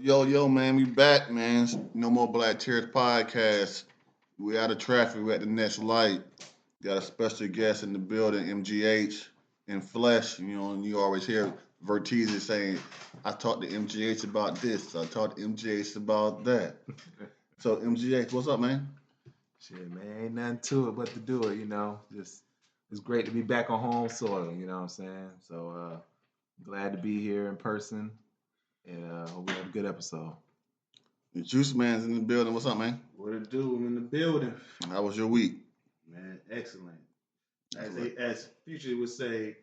Yo, man, we back, man. No more Black Tears podcast. We out of traffic. We at the next light. Got a special guest in the building, MGH in flesh. And you always hear Vertiz saying, "I talked to MGH about this. I talked to MGH about that." So MGH, what's up, man? Shit, man, ain't nothing to it but to do it. Just it's great to be back on home soil, you know what I'm saying? So glad to be here in person and hope we have a good episode. The Juice Man's in the building. What's up, man? What it do? I'm in the building. How was your week? Man, excellent. As Future would say,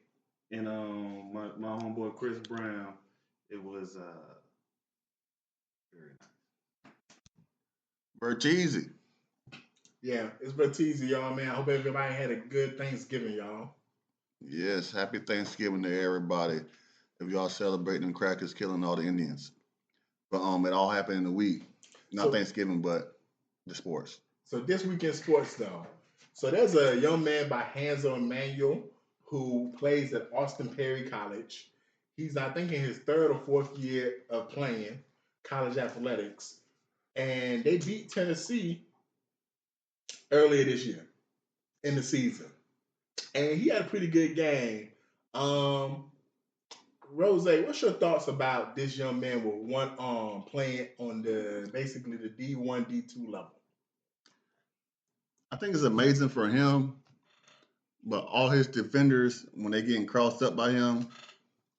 and my homeboy Chris Brown, it was very nice. Vertiz. Yeah, it's Baptiste, y'all, man. I hope everybody had a good Thanksgiving, y'all. Yes, happy Thanksgiving to everybody. If y'all celebrating the crackers killing all the Indians. But it all happened in a week. Not So- Thanksgiving, but the sports. So this week in sports, though. So there's a young man by Hansel Emmanuel who plays at Austin Perry College. He's, I think, in his third or fourth year of playing college athletics. And they beat Tennessee earlier this year in the season. And he had a pretty good game. Rose, what's your thoughts about this young man with one arm playing on basically the D1, D2 level? I think it's amazing for him, but all his defenders, when they getting crossed up by him,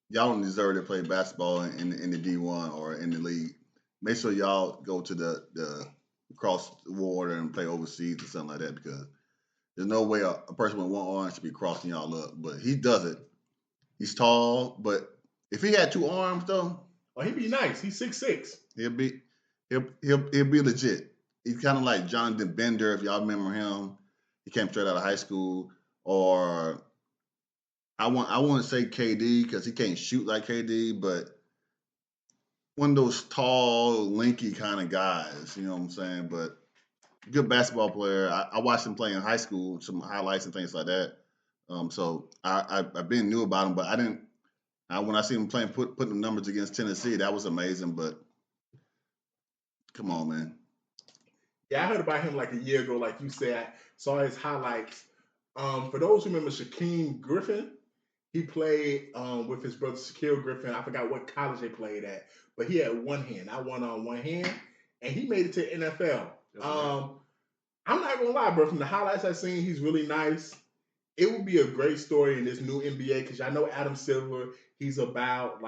y'all don't deserve to play basketball in the D1 or in the league. Make sure y'all go to the cross the water and play overseas or something like that, because there's no way a person with one arm should be crossing y'all up. But he does it. He's tall, but if he had two arms though, He'd be nice. He's 6'6". he'll be legit. He's kind of like Jonathan Bender, if y'all remember him. He came straight out of high school. Or I want to say KD because he can't shoot like KD, but one of those tall, lanky kind of guys. You know what I'm saying? But good basketball player. I watched him play in high school, some highlights and things like that. So I've been knew about him, but I didn't. When I see him playing, putting the numbers against Tennessee, that was amazing. But come on, man. Yeah, I heard about him like a year ago, like you said. I saw his highlights. For those who remember Shaquem Griffin, he played with his brother Shaquille Griffin. I forgot what college they played at, but he had one hand. I won on one hand, and he made it to the NFL. I'm not gonna lie, bro. From the highlights I've seen, he's really nice. It would be a great story in this new NBA because I know Adam Silver. He's about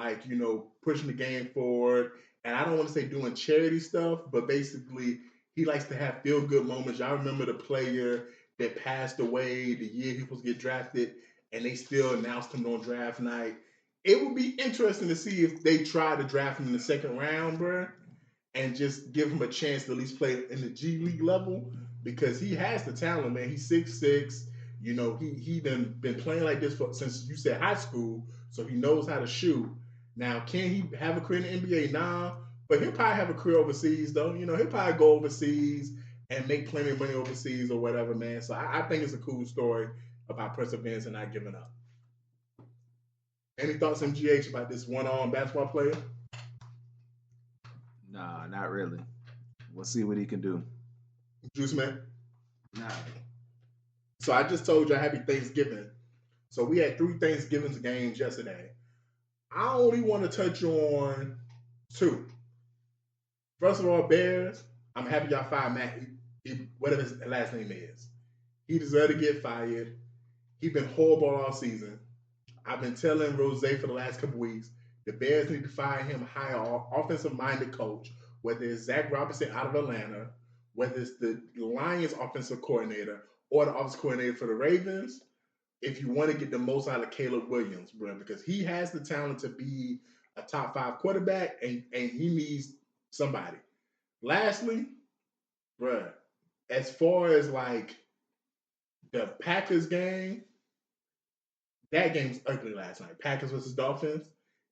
pushing the game forward, and I don't want to say doing charity stuff, but basically he likes to have feel good moments. Y'all remember the player that passed away the year he was supposed to get drafted, and they still announced him on draft night. It would be interesting to see if they try to draft him in the second round, bro, and just give him a chance to at least play in the G League level because he has the talent, man. He's 6'6". He been playing like this since you said high school, so he knows how to shoot. Now, can he have a career in the NBA? Nah, but he'll probably have a career overseas, though. He'll probably go overseas and make plenty of money overseas or whatever, man. So I think it's a cool story about perseverance and not giving up. Any thoughts, MGH, about this one-on basketball player? Nah, not really. We'll see what he can do. Juice Man? Nah. So I just told you happy Thanksgiving. So we had 3 Thanksgiving games yesterday. I only want to touch on 2. First of all, Bears, I'm happy y'all fired Matt, whatever his last name is. He deserved to get fired. He's been horrible all season. I've been telling Rose for the last couple weeks, the Bears need to fire him, hire an offensive-minded coach, whether it's Zach Robinson out of Atlanta, whether it's the Lions offensive coordinator, or the offensive coordinator for the Ravens, if you want to get the most out of Kaleb Williams, bro, because he has the talent to be a top 5 quarterback, and he needs somebody. Lastly, bro, as far as the Packers game, that game was ugly last night. Packers versus Dolphins.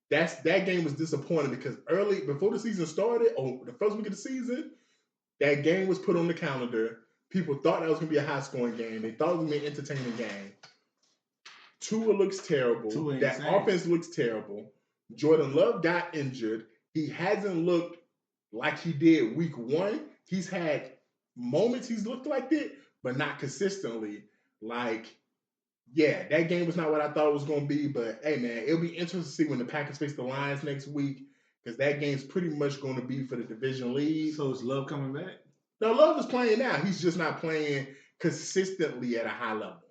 That game was disappointing because early, before the season started, or the first week of the season, that game was put on the calendar. People thought that was going to be a high-scoring game. They thought it was going to be an entertaining game. Tua looks terrible. That offense looks terrible. Jordan Love got injured. he hasn't looked like he did week 1. He's had moments he's looked like that, but not consistently. Like, yeah, that game was not what I thought it was going to be, but hey, man, it'll be interesting to see when the Packers face the Lions next week, because that game's pretty much going to be for the division lead. So is Love coming back? No, Love is playing now. He's just not playing consistently at a high level.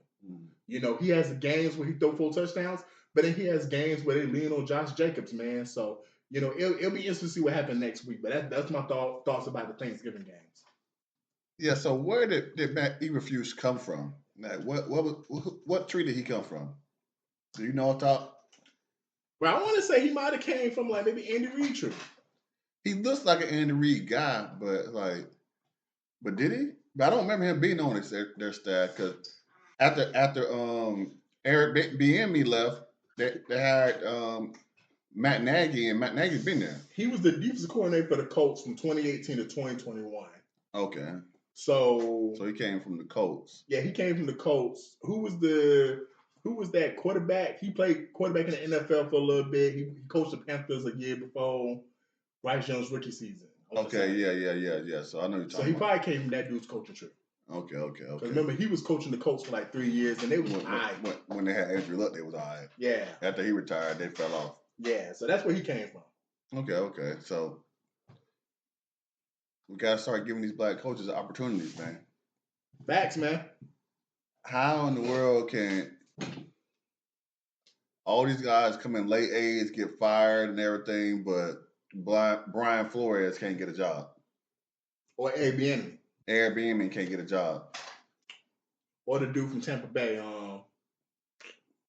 You know, he has games where he throw 4 touchdowns, but then he has games where they lean on Josh Jacobs, man. So, you know, it'll be interesting to see what happens next week. But that's my thoughts about the Thanksgiving games. Yeah. So where did Matt Eberflus come from? Like, what tree did he come from? Do you know off top? Well, I want to say he might have came from like maybe Andy Reid tree. He looks like an Andy Reid guy, but did he? But I don't remember him being on their staff, because after Eric Bieniemy left, they hired Matt Nagy, and Matt Nagy's been there. He was the defensive coordinator for the Colts from 2018 to 2021. Okay. So he came from the Colts. Yeah, he came from the Colts. Who was that quarterback? He played quarterback in the NFL for a little bit. He coached the Panthers a year before Bryce Young's rookie season. Okay, yeah. So I know you're talking. So he probably came from that dude's coaching tree. Okay. Because remember, he was coaching the Colts for like 3 years, and they was when they had Andrew Luck, they was all right. Yeah. After he retired, they fell off. Yeah, so that's where he came from. Okay. So we gotta start giving these black coaches opportunities, man. Facts, man. How in the world can all these guys come in late age, get fired and everything, but Brian Flores can't get a job? Or Airbnb. Airbnb can't get a job. Or the dude from Tampa Bay,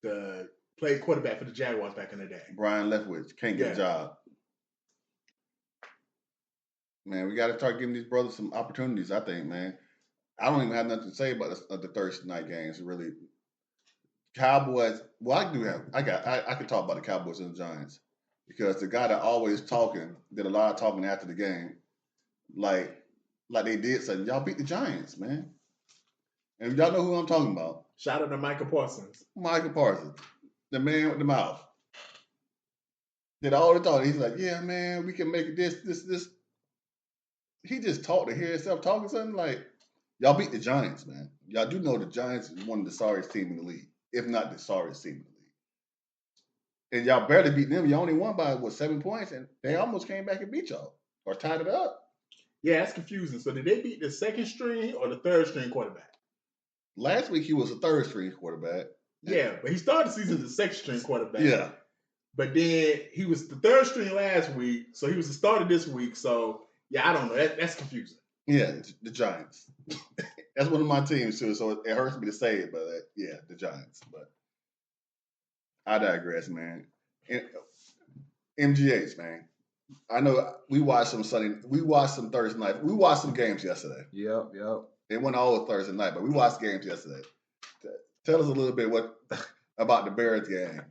the played quarterback for the Jaguars back in the day. Brian Leftwich can't get a job. Man, we got to start giving these brothers some opportunities, I think, man. I don't even have nothing to say about the Thursday night games, really. Cowboys, well, I could talk about the Cowboys and the Giants, because the guy that always talking did a lot of talking after the game, like they did something. Y'all beat the Giants, man. And y'all know who I'm talking about. Shout out to Michael Parsons. Michael Parsons, the man with the mouth. Did all the talking. He's like, yeah, man, we can make this. He just talked to hear himself talking something like, y'all beat the Giants, man. Y'all do know the Giants is one of the sorriest teams in the league, if not the sorriest team in the league. And y'all barely beat them. You only won by, 7 points, and they almost came back and beat y'all or tied it up. Yeah, that's confusing. So did they beat the second string or the third string quarterback? Last week, he was a third string quarterback. Yeah, but he started the season as a second string quarterback. Yeah. But then he was the third string last week, so he was the starter this week. So, yeah, I don't know. That's confusing. Yeah, the Giants. That's one of my teams, too, so it hurts me to say it, but yeah, the Giants. But I digress, man. MGH, man. I know we watched some Thursday night. We watched some games yesterday. Yep. It wasn't all Thursday night, but we watched games yesterday. Tell us a little bit about the Bears game.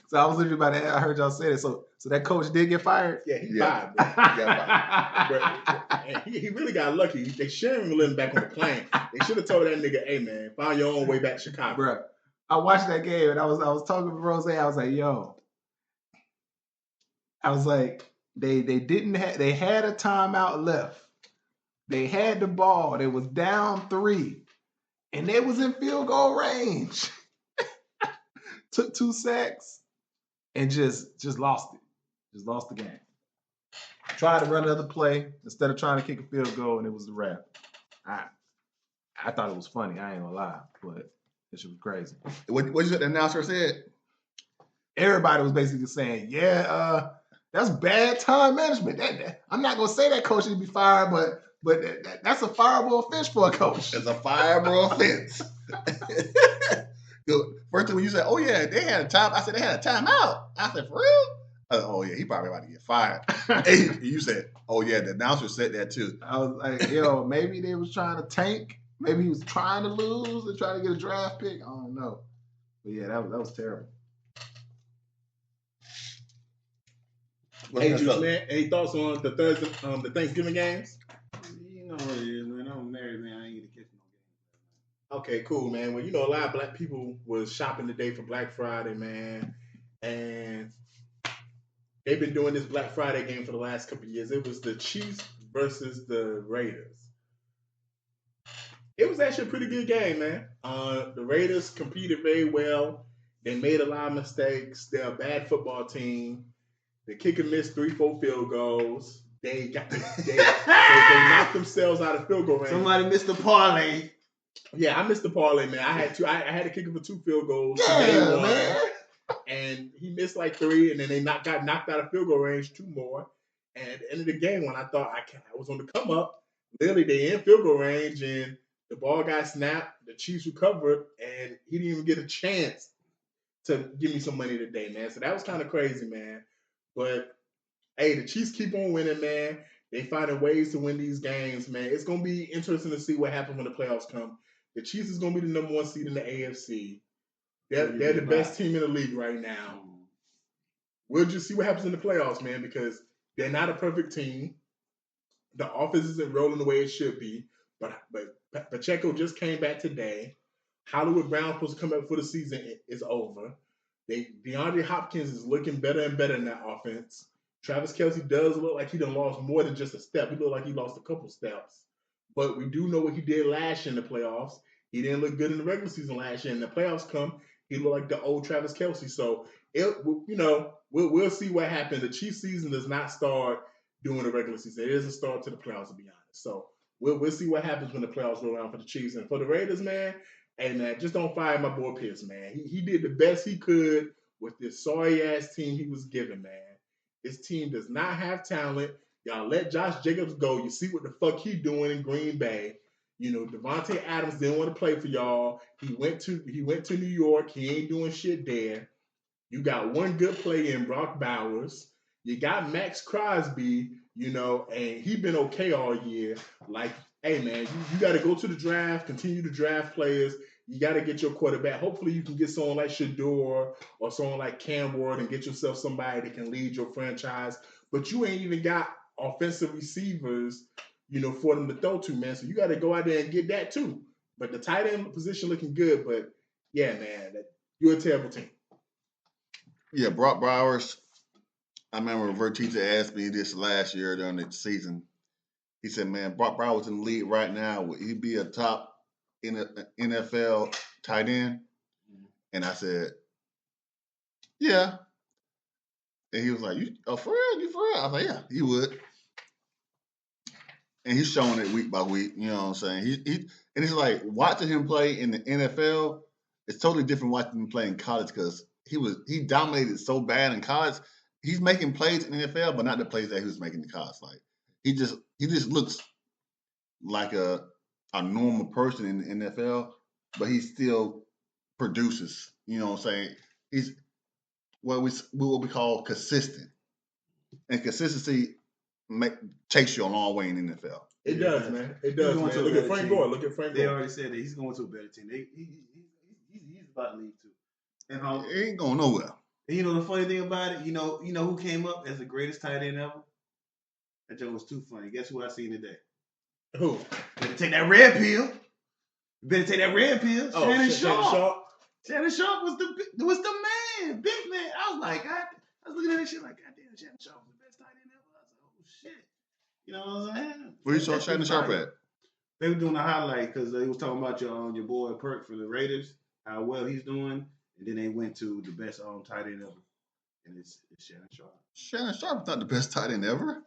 So I was literally about to. I heard y'all say it. So that coach did get fired. Yeah, he fired. Bro. He got fired. He really got lucky. They shouldn't even let him back on the plane. They should have told that nigga, "Hey man, find your own way back to Chicago." Bro, I watched that game and I was talking to Rose. I was like, "Yo," I was like, they had a timeout left. They had the ball. They was down 3, and they was in field goal range. Took 2 sacks and just lost it. Just lost the game. Tried to run another play instead of trying to kick a field goal, and it was a wrap. I thought it was funny. I ain't gonna lie, but this shit was crazy. What you the announcer said? Everybody was basically saying, "Yeah, that's bad time management." I'm not gonna say that coach should be fired, but that's a fireable offense for a coach. It's a fireable offense. First thing when you said, "Oh yeah, they had a time," I said they had a timeout. I said, "For real?" Oh yeah, he probably about to get fired. And you said, "Oh yeah," the announcer said that too. I was like, "Yo, maybe they was trying to tank. Maybe he was trying to lose and trying to get a draft pick. I don't know." But yeah, that was terrible. Hey, Juice, man, any thoughts on the Thanksgiving games? You know what it is, man. I'm married, man. I ain't get to catch no games. Okay, cool, man. Well, you know, a lot of black people was shopping today for Black Friday, man. And they've been doing this Black Friday game for the last couple of years. It was the Chiefs versus the Raiders. It was actually a pretty good game, man. The Raiders competed very well. They made a lot of mistakes. They're a bad football team. The kicker missed 3-4 field goals. They knocked themselves out of field goal range. Somebody missed the parlay. Yeah, I missed the parlay, man. I had to kick him for 2 field goals. Yeah, man. And he missed like 3, and then they got knocked out of field goal range 2 more. And at the end of the game, when I thought I was on the come up, literally they in field goal range, and the ball got snapped. The Chiefs recovered, and he didn't even get a chance to give me some money today, man. So that was kind of crazy, man. But hey, the Chiefs keep on winning, man. They finding ways to win these games, man. It's gonna be interesting to see what happens when the playoffs come. The Chiefs is gonna be the number 1 seed in the AFC. They're the best team in the league right now. We'll just see what happens in the playoffs, man, because they're not a perfect team. The offense isn't rolling the way it should be. But Pacheco just came back today. Hollywood Brown supposed to come back before the season is over. DeAndre Hopkins is looking better and better in that offense. Travis Kelce does look like he done lost more than just a step. He looked like he lost a couple steps. But we do know what he did last year in the playoffs. He didn't look good in the regular season last year. And the playoffs come, he looked like the old Travis Kelce. So, we'll see what happens. The Chiefs season does not start during the regular season. It doesn't start to the playoffs, to be honest. So, we'll see what happens when the playoffs roll around for the Chiefs. And for the Raiders, man, hey, man, just don't fire my boy Pierce, man. He did the best he could with this sorry-ass team he was given, man. This team does not have talent. Y'all let Josh Jacobs go. You see what the fuck he doing in Green Bay. Devontae Adams didn't want to play for y'all. He went to New York. He ain't doing shit there. You got one good player in Brock Bowers. You got Max Crosby, and he been okay all year. Like, hey, man, you got to go to the draft, continue to draft players. You got to get your quarterback. Hopefully you can get someone like Shador or someone like Cam Ward and get yourself somebody that can lead your franchise. But you ain't even got offensive receivers, for them to throw to, man. So you got to go out there and get that too. But the tight end position looking good. But, yeah, man, you're a terrible team. Yeah, Brock Bowers. I remember Vertita asked me this last year during the season. He said, man, Brock Bowers in the league right now. Would he be a top NFL tight end? And I said, yeah. And he was like, for real? You for real? I was like, yeah, he would. And he's showing it week by week. You know what I'm saying? And it's like watching him play in the NFL, it's totally different watching him play in college because he dominated so bad in college. He's making plays in the NFL, but not the plays that he was making in college. Like he just looks like a normal person in the NFL, but he still produces. You know what I'm saying? He's what we call consistent, and consistency takes you a long way in the NFL. It does, man. It does, man. Look at Frank Gore. They already said that he's going to a better team. He's about to leave too. And he ain't going nowhere. And the funny thing about it, you know who came up as the greatest tight end ever? That joke was too funny. Guess who I seen today? Who? Better take that red pill. Oh, Shannon Sharp. Shannon Sharp was the man, big man. I was like, I was looking at that shit like, God damn, Shannon Sharp was the best tight end ever. I was like, oh shit. You know what I'm saying? Where you saw Shannon Sharp at? They were doing a highlight because they was talking about your boy Perk for the Raiders, how well he's doing, and then they went to the best tight end ever, and it's Shannon Sharp. Shannon Sharp's not the best tight end ever.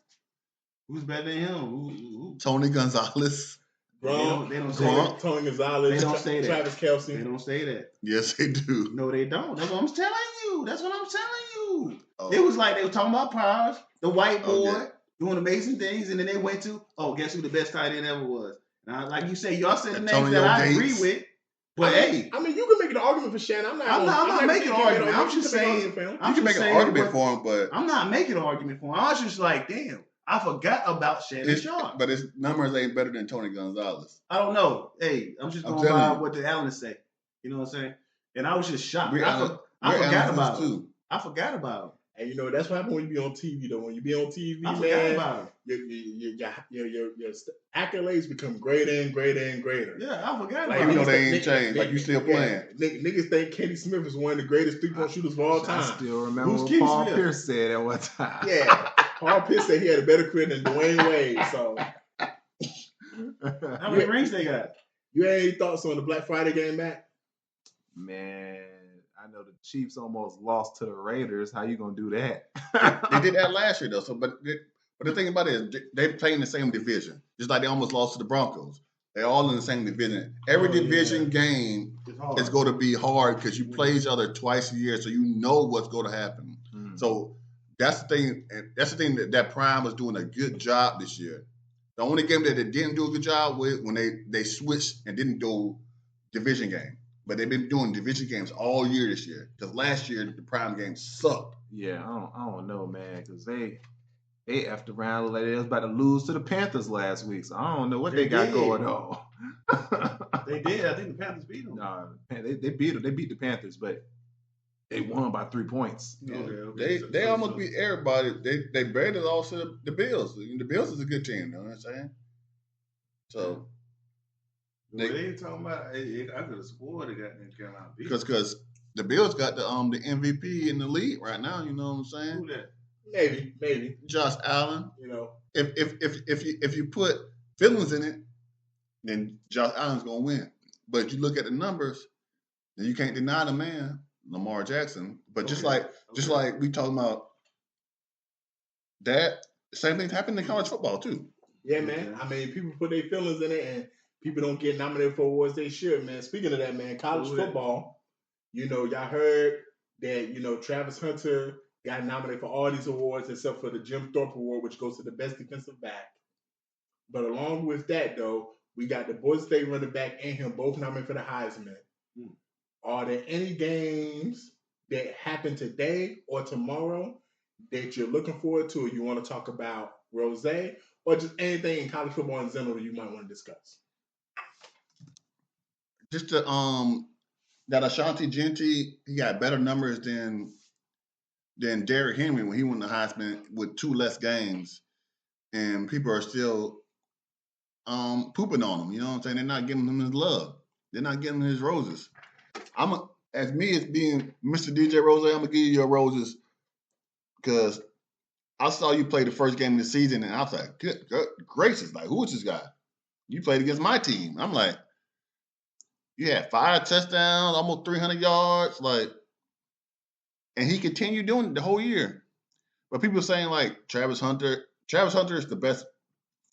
Who's better than him? Who? Tony Gonzalez. They don't say that. Tony Gonzalez. They don't say that. Travis Kelce. They don't say that. Yes, they do. No, they don't. That's what I'm telling you. Oh. It was like they were talking about Powers, the white boy, doing amazing things, and then they went to, guess who the best tight end ever was? Now, like you say, y'all said the names that I agree with. But hey, I mean, you can make an argument for Shannon. I'm not making an argument. I'm just saying. You can make an argument for him, but I'm not making an argument for him. I was just like, damn, I forgot about Shannon Sharp. But his numbers ain't better than Tony Gonzalez. I don't know. Hey, I'm just going by what the analysts say. You know what I'm saying? And I was just shocked. I forgot about him. I forgot about him. And you know that's what happens when you be on TV though. When you be on TV, I forgot man, about your accolades become greater and greater and greater. it. Yeah, I forgot Like, Even about though it. they ain't changed, like you still playing. Niggas think Kenny Smith is one of the greatest 3-point shooters of all I time. still remember Who's what Keith Paul Smith? Pierce said at one time. Yeah, Paul Pierce said he had a better career than Dwayne Wade. So, How many rings they got? you had any thoughts on the Black Friday game, Matt? Man, I know the Chiefs almost lost to the Raiders. How you gonna do that? They did that last year though. So, but the thing about it is they play in the same division, just like they almost lost to the Broncos. They're all in the same division. Every division game It's hard. is going to be hard because you play each other twice a year, so you know what's going to happen. So that's the thing. That's the thing that Prime was doing a good job this year. The only game that they didn't do a good job with when they switched and didn't do division game. But they've been doing division games all year this year. Because last year the Prime game sucked. Yeah, I don't know, man, because they effed around like they was about to lose to the Panthers last week. So I don't know what they got did. going on. They did. I think the Panthers beat them. Nah, they beat them. They beat the Panthers, but they won by 3 points. Yeah. Okay. They almost beat everybody. They barely lost to the Bills. The Bills is a good team, you know what I'm saying? So They ain't talking about. I could have swore they got them come out beat. because the Bills got the MVP in the league right now, you know what I'm saying? Who that? Maybe. Josh Allen. You know, If you put feelings in it, then Josh Allen's gonna win. But you look at the numbers, then you can't deny the man, Lamar Jackson. But just like we talking about that, same thing happened in college football too. yeah, man. I mean, people put their feelings in it, and people don't get nominated for awards they should, man. Speaking of that, man, college football. You know, y'all heard that Travis Hunter got nominated for all these awards except for the Jim Thorpe Award, which goes to the best defensive back. But along with that, though, we got the Boise State running back and him both nominated for the Heisman. Are there any games that happen today or tomorrow that you're looking forward to, or you want to talk about Rose, or just anything in college football in general you might want to discuss? Just that Ashanti Gentry, he got better numbers than Derrick Henry when he won the Heisman with 2 less games, and people are still pooping on him. You know what I'm saying? They're not giving him his love. They're not giving him his roses. As being Mr. DJ Rose, I'm gonna give you your roses because I saw you play the first game of the season, and I was like, good gracious, like who is this guy? You played against my team. I'm like, you had 5 touchdowns, almost 300 yards, and he continued doing it the whole year. But people are saying like Travis Hunter is the best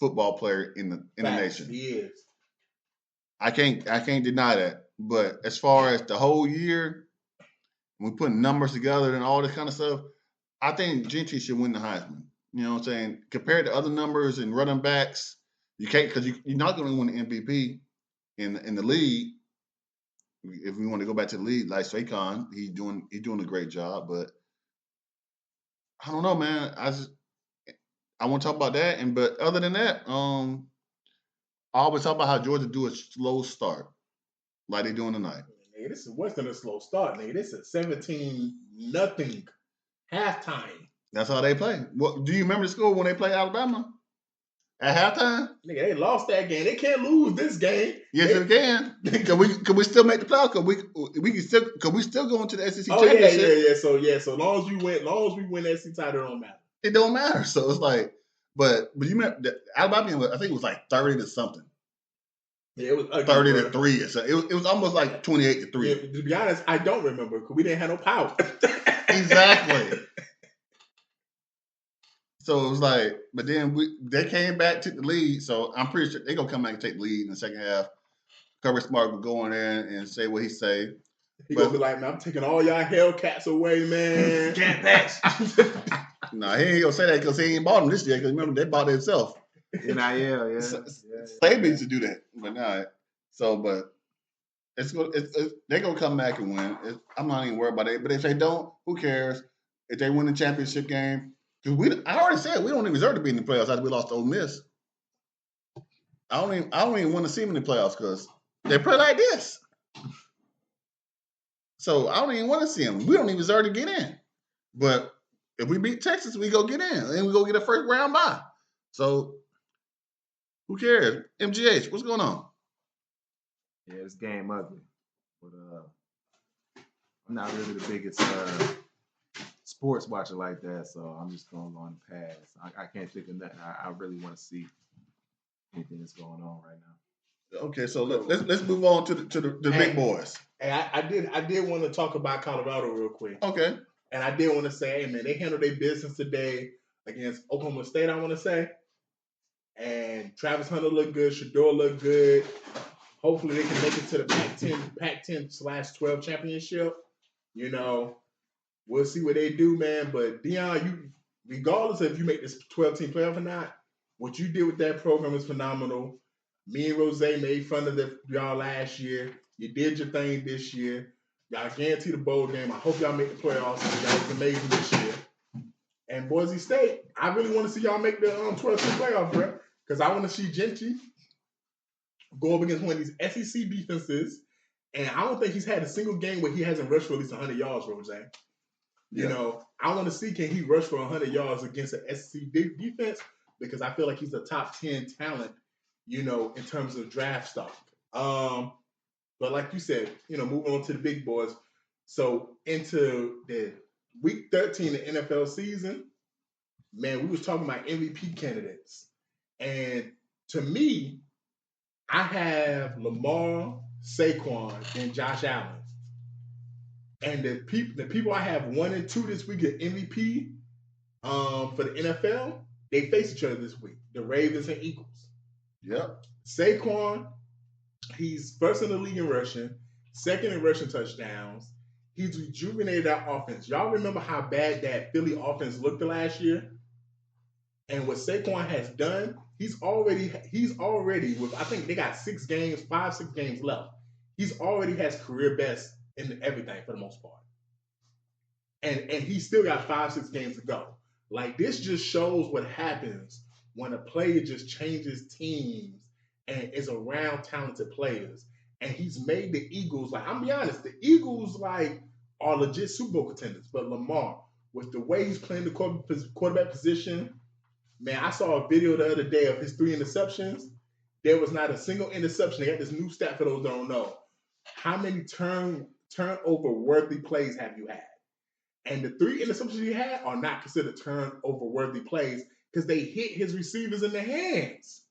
football player in the nation. He is. I can't deny that. But as far as the whole year, when we put numbers together and all this kind of stuff, I think Gentry should win the Heisman. You know what I'm saying? Compared to other numbers and running backs, you can't because you're not going to win the MVP in the league. If we want to go back to the league, like Saquon, he's doing a great job. But I don't know, man. I want to talk about that. But other than that, I always talk about how Georgia do a slow start, like they doing tonight. Nigga, this is worse than a slow start, nigga. This is 17-0 halftime. That's how they play. What do you remember the score when they played Alabama at halftime? Nigga, they lost that game. They can't lose this game. Yes, they can. Can we still make the playoffs? Can we still go into the SEC championship? So long as we win the SEC title, it don't matter. It don't matter. So it's like, but you remember Alabama? I think it was like 30 to something. Yeah, it was ugly, 30 bro. to 3. So it was almost like 28 to 3. Yeah, to be honest, I don't remember because we didn't have no power. Exactly. So it was like, but then they came back, took the lead. So I'm pretty sure they're gonna come back and take the lead in the second half. Kirby Smart will go in there and say what he say. He gonna be like, man, I'm taking all y'all Hellcats away, man. Cat backs. Nah, he ain't gonna say that because he ain't bought them this year. Because remember they bought it themselves. NIL, yeah. Saban used to do that, but nah. So, but they're gonna come back and win. I'm not even worried about it. But if they don't, who cares? If they win the championship game, because I already said we don't even deserve to be in the playoffs after we lost to Ole Miss. I don't even want to see them in the playoffs because they play like this. So I don't even want to see them. We don't even deserve to get in. But If we beat Texas, we go get in, and we go get a first round bye. So who cares? MGH, what's going on? Yeah, this game ugly, but I'm not really the biggest sports watcher like that, so I'm just going on the pass. I can't think of nothing. I really want to see anything that's going on right now. Okay, so let's move on to the big boys. And I did want to talk about Colorado real quick. Okay. And I did want to say, hey man, they handled their business today against Oklahoma State, I want to say. And Travis Hunter looked good, Shador looked good. Hopefully they can make it to the Pac-10/12 championship. You know, we'll see what they do, man. But Deion, you, regardless of if you make this 12-team playoff or not, what you did with that program is phenomenal. Me and Rose made fun of y'all last year. You did your thing this year. Y'all guarantee the bowl game. I hope y'all make the playoffs. Y'all was amazing this year. And Boise State, I really want to see y'all make the 12-team playoff, bro. Because I want to see Gentry go up against one of these SEC defenses. And I don't think he's had a single game where he hasn't rushed for at least 100 yards, Rose. You know, I want to see, can he rush for 100 yards against an SEC defense? Because I feel like he's a top 10 talent, you know, in terms of draft stock. But like you said, you know, moving on to the big boys. So into the week 13 of the NFL season, man, we was talking about MVP candidates. And to me, I have Lamar, Saquon, and Josh Allen. And the people I have 1 and 2 this week at MVP for the NFL, they face each other this week. The Ravens and Eagles. Yep. Saquon, he's first in the league in rushing, second in rushing touchdowns. He's rejuvenated our offense. Y'all remember how bad that Philly offense looked last year? And what Saquon has done, he's already with, I think they got 6 games left. He's already has career best in everything for the most part. And he still got 5-6 games to go. Like, this just shows what happens when a player just changes teams and is around talented players. And he's made the Eagles, like, I'm be honest, the Eagles, like, are legit Super Bowl contenders. But Lamar, with the way he's playing the quarterback position, man, I saw a video the other day of his 3 interceptions. There was not a single interception. They got this new stat for those that don't know. How many turnover-worthy plays have you had? And the 3 interceptions he had are not considered turnover-worthy plays because they hit his receivers in the hands.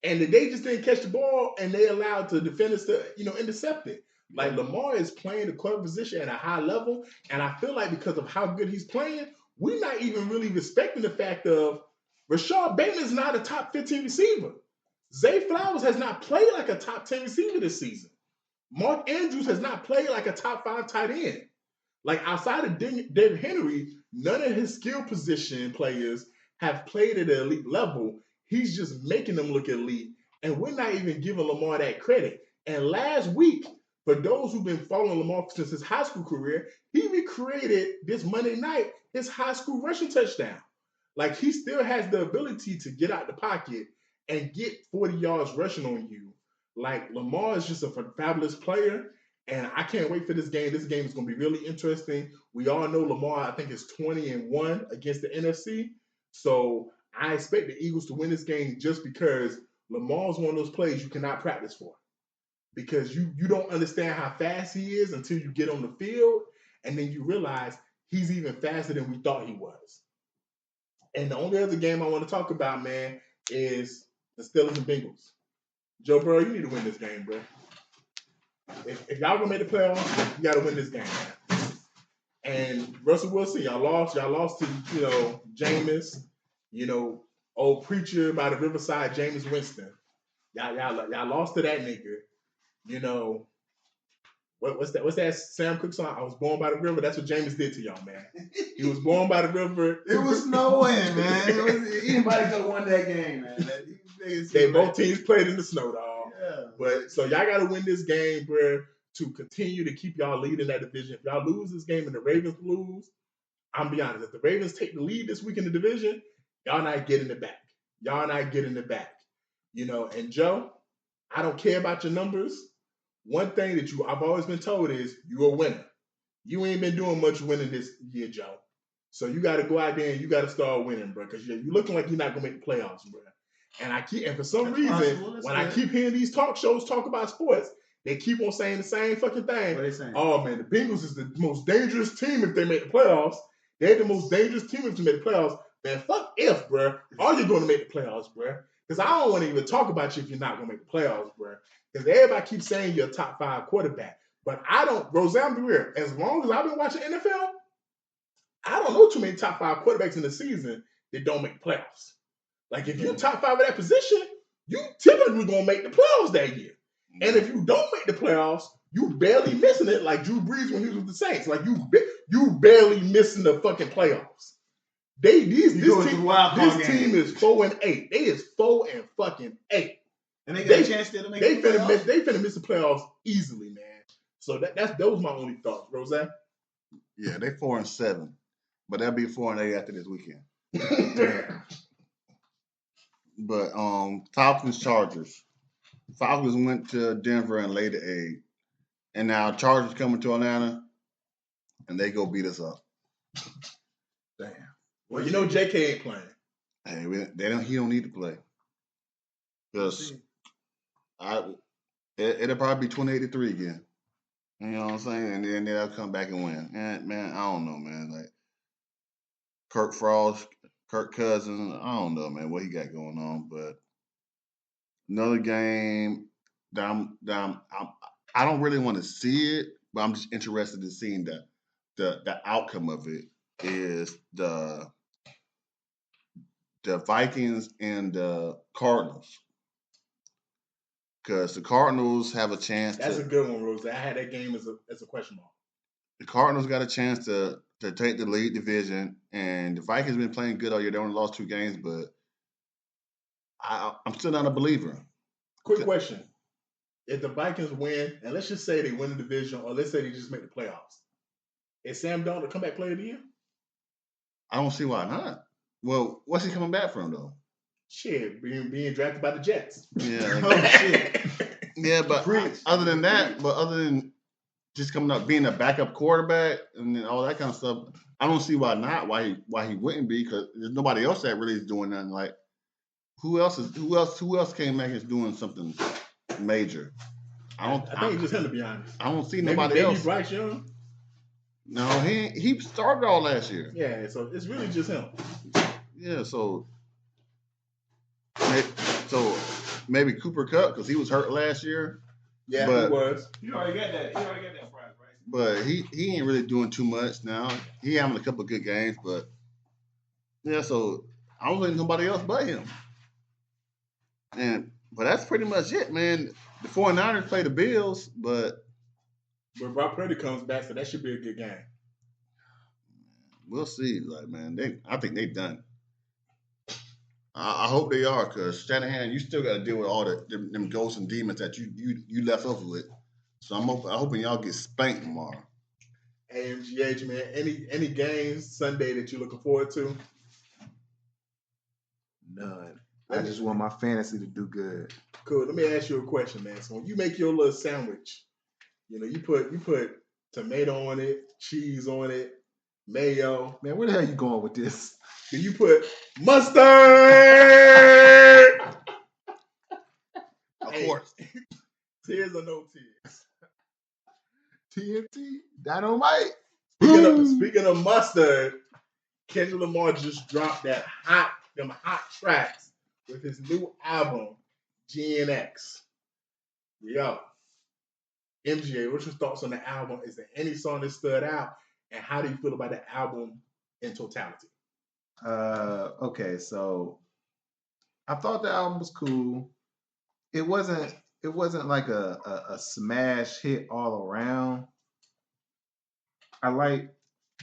And they just didn't catch the ball, and they allowed the defenders to, you know, intercept it. Like, Lamar is playing the quarterback position at a high level, and I feel like because of how good he's playing, we're not even really respecting the fact of Rashad Bateman is not a top 15 receiver. Zay Flowers has not played like a top 10 receiver this season. Mark Andrews has not played like a top 5 tight end. Like, outside of David Henry, none of his skill position players have played at an elite level. He's just making them look elite, and we're not even giving Lamar that credit. And last week, for those who've been following Lamar since his high school career, he recreated this Monday night his high school rushing touchdown. Like, he still has the ability to get out the pocket and get 40 yards rushing on you. Like, Lamar is just a fabulous player, and I can't wait for this game. This game is going to be really interesting. We all know Lamar, I think, is 20-1 against the NFC. So I expect the Eagles to win this game just because Lamar's one of those plays you cannot practice for. Because you don't understand how fast he is until you get on the field, and then you realize he's even faster than we thought he was. And the only other game I want to talk about, man, is the Steelers and Bengals. Joe Burrow, you need to win this game, bro. If y'all gonna make the playoffs, you gotta win this game, man. And Russell Wilson, y'all lost to, you know, Jameis, you know, old preacher by the riverside, Jameis Winston. Y'all lost to that nigga. You know, what's that Sam Cooke song? I was born by the river. That's what Jameis did to y'all, man. He was born by the river. It was snowing, man. Anybody could have won that game, man. Both teams played in the snow, dog. Yeah. But so y'all got to win this game, bro, to continue to keep y'all leading that division. If y'all lose this game and the Ravens lose, I'm be honest, if the Ravens take the lead this week in the division, y'all not getting it back. Y'all not getting it back. You know, and Joe, I don't care about your numbers. One thing that I've always been told is you're a winner. You ain't been doing much winning this year, Joe. So you got to go out there and you got to start winning, bro. Because you're looking like you're not gonna make the playoffs, bro. And for some reason, when I keep hearing these talk shows talk about sports, they keep on saying the same fucking thing. What are they saying? Oh man, the Bengals is the most dangerous team if they make the playoffs. They're the most dangerous team if they make the playoffs. Man, fuck if, bro. Are you going to make the playoffs, bro? Because I don't want to even talk about you if you're not going to make the playoffs, bro. Because everybody keeps saying you're a top 5 quarterback. But I don't, Roseanne, be real. As long as I've been watching NFL, I don't know too many top 5 quarterbacks in the season that don't make the playoffs. Like, if you're top 5 at that position, you typically going to make the playoffs that year. And if you don't make the playoffs, you barely missing it like Drew Brees when he was with the Saints. Like, you barely missing the fucking playoffs. This team is 4-8. They is 4-8. And they got a chance still to make the playoffs. They finna miss the playoffs easily, man. So those my only thoughts, Rose. Yeah, they 4-7, but they'll be 4-8 after this weekend. But Falcons Chargers. Falcons went to Denver and laid the egg, and now Chargers coming to Atlanta, and they go beat us up. Damn. Well, you know JK ain't playing. Hey, he don't need to play. Because it'll probably be 28-3 again. You know what I'm saying? And then they'll come back and win. And man, I don't know, man. Like Kirk Frost, Kirk Cousins, I don't know, man, what he got going on. But another game that I don't really want to see it, but I'm just interested in seeing the outcome of it. Is the Vikings and the Cardinals. Because the Cardinals have a chance. That's a good one, Rose. I had that game as a question mark. The Cardinals got a chance to take the lead division, and the Vikings been playing good all year. They only lost 2 games, but I'm still not a believer. Quick question. If the Vikings win, and let's just say they win the division, or let's say they just make the playoffs, is Sam Darnold a comeback player of the year? I don't see why not. Well, what's he coming back from, though? Shit, being drafted by the Jets. Yeah. Oh, shit. Yeah, but other than just coming up being a backup quarterback and then all that kind of stuff, I don't see why not. Why he wouldn't be? Because there's nobody else that really is doing nothing. Like who else came back and is doing something major? I think it's just him, to be honest. I don't see nobody else. Maybe Bryce Young. No, he started all last year. Yeah, so it's really just him. Yeah, so maybe Cooper Kupp because he was hurt last year. Yeah, he was. You already got that prize, right? But he ain't really doing too much now. He having a couple of good games, but yeah. So I don't think nobody else but him. But that's pretty much it, man. The 49ers play the Bills, but Brock Purdy comes back, so that should be a good game. We'll see. Like, man, I think they done. I hope they are, because Shanahan, you still got to deal with all them ghosts and demons that you left over with. So I'm hoping y'all get spanked tomorrow. Hey, MGH, man, any games Sunday that you're looking forward to? None. I just want my fantasy to do good. Cool. Let me ask you a question, man. So when you make your little sandwich, you put tomato on it, cheese on it, mayo. Man, where the hell are you going with this? Do you put mustard? Of course. Tears or no tears? TNT? Dynamite? Speaking of mustard, Kendrick Lamar just dropped them hot tracks with his new album, GNX. Yo, MGA, what's your thoughts on the album? Is there any song that stood out? And how do you feel about the album in totality? Okay, so I thought the album was cool. It wasn't like a smash hit all around. I like